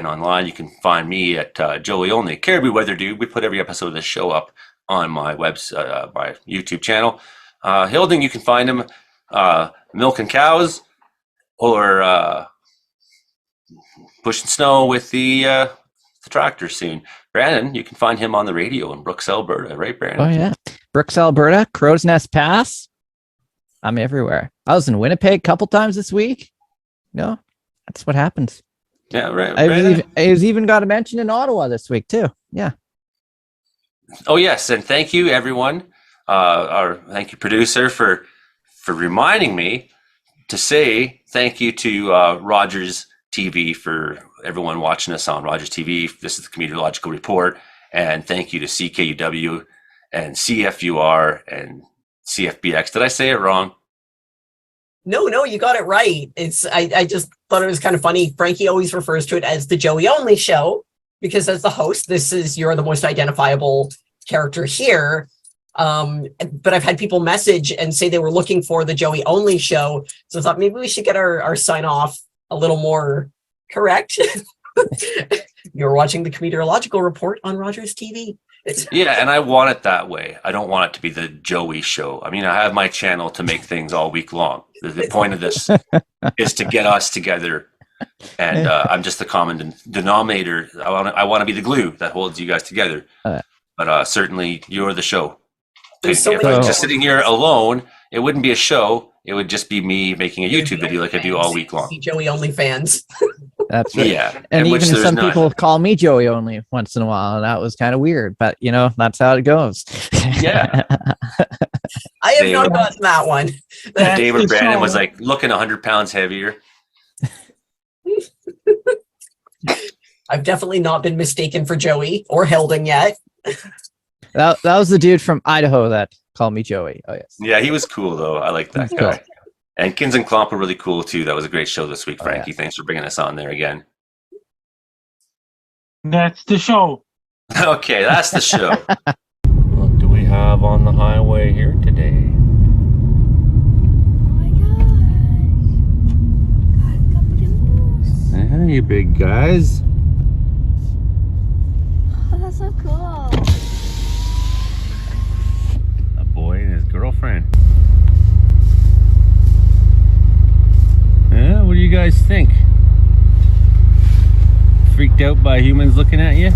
Speaker 3: online. You can find me at Joey Only, Cariboo Weather Dude. We put every episode of this show up on my my YouTube channel. Hilding, you can find him milking cows or pushing snow with the tractor soon. Brandon, you can find him on the radio in Brooks, Alberta, right, Brandon?
Speaker 8: Oh yeah, Brooks, Alberta, Crow's Nest Pass. I'm everywhere. I was in Winnipeg a couple times this week. No, that's what happens.
Speaker 3: Yeah, right.
Speaker 8: I was even got a mention in Ottawa this week too. Yeah.
Speaker 3: Oh yes, and thank you everyone. Thank you, producer, for reminding me to say thank you to Rogers TV for everyone watching us on Rogers TV. This is the Comedeorological Report, and thank you to CKUW and CFUR and CFBX. Did I say it wrong?
Speaker 5: No, you got it right. I just thought it was kind of funny. Frankie always refers to it as the Joey Only Show because as the host, you're the most identifiable character here. But I've had people message and say they were looking for the Joey Only Show. So I thought maybe we should get our sign off a little more correct. You're watching the Comedeorological Report on Rogers TV.
Speaker 3: Yeah, and I want it that way. I don't want it to be the Joey Show. I mean, I have my channel to make things all week long. The point of this is to get us together, and I'm just the common denominator. I want to be the glue that holds you guys together. But certainly, you're the show. If I was just sitting here alone, it wouldn't be a show. It would just be me making a YouTube video like I do all week long.
Speaker 5: Joey Only fans.
Speaker 8: That's right.
Speaker 3: Yeah,
Speaker 8: and even some people call me Joey Only once in a while, and that was kind of weird. But that's how it goes.
Speaker 3: Yeah,
Speaker 5: I have not gotten that one.
Speaker 3: David Brandon was like looking 100 pounds heavier.
Speaker 5: I've definitely not been mistaken for Joey or Hilding yet.
Speaker 8: That was the dude from Idaho that called me Joey. Oh yes.
Speaker 3: Yeah, he was cool though. I like that guy. Cool. And Kins and Klomp were really cool too. That was a great show this week, Frankie. Yeah. Thanks for bringing us on there again.
Speaker 1: That's the show.
Speaker 3: Okay, that's the show. What do we have on the highway here today?
Speaker 9: Oh my gosh. Got a couple of moose.
Speaker 3: Yeah, you big guys.
Speaker 9: Oh, that's so cool.
Speaker 3: A boy and his girlfriend. Yeah, what do you guys think? Freaked out by humans looking at you?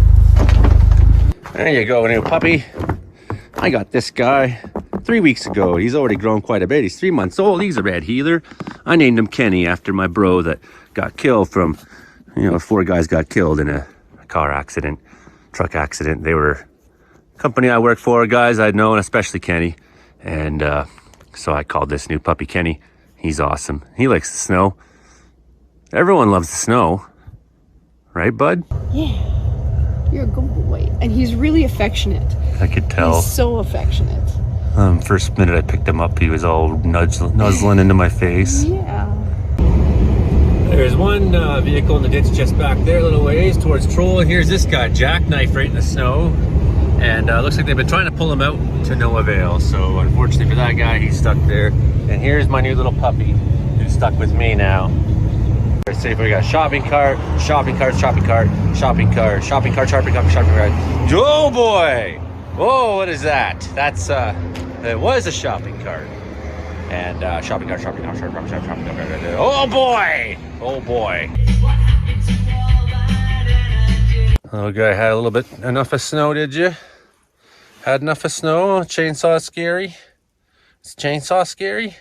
Speaker 3: There you go, new puppy. I got this guy 3 weeks ago. He's already grown quite a bit. He's 3 months old. He's a red heeler. I named him Kenny after my bro that got killed from, 4 guys got killed in a car accident, truck accident. They were a company I worked for, guys I'd known, especially Kenny. And so I called this new puppy Kenny. He's awesome. He likes the snow. Everyone loves the snow. Right, bud?
Speaker 10: Yeah. You're a good boy. And he's really affectionate.
Speaker 3: I could tell.
Speaker 10: He's so affectionate.
Speaker 3: First minute I picked him up, he was all nuzzling into my face.
Speaker 10: Yeah.
Speaker 3: There's one vehicle in the ditch just back there a little ways towards Troll. Here's this guy, jackknife right in the snow. And looks like they've been trying to pull him out to no avail. So unfortunately for that guy, he's stuck there. And here's my new little puppy who's stuck with me now. Let's see if we got shopping cart, shopping cart, shopping cart, shopping cart, shopping cart, shopping cart, shopping cart. Oh boy! Whoa, what is that? That's it was a shopping cart. And shopping cart, shopping cart, shopping cart, shopping cart. Oh boy! Oh boy! Little guy had a little bit enough of snow, did you? Had enough of snow? Chainsaw scary? Is chainsaw scary?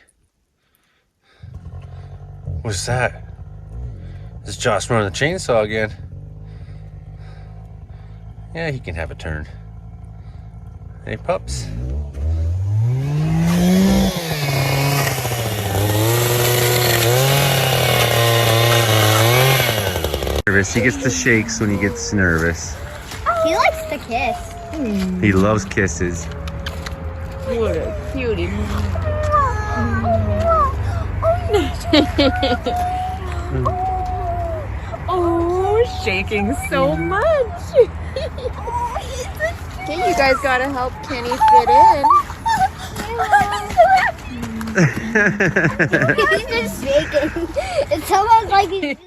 Speaker 3: What's that? Is Josh running the chainsaw again? Yeah, he can have a turn. Hey, pups. Nervous. He gets the shakes when he gets nervous.
Speaker 9: He likes to kiss.
Speaker 3: He loves kisses.
Speaker 10: What a cutie. Oh, shaking so much.
Speaker 9: Hey, you guys gotta help Kenny fit in. He's just shaking. It's almost like he's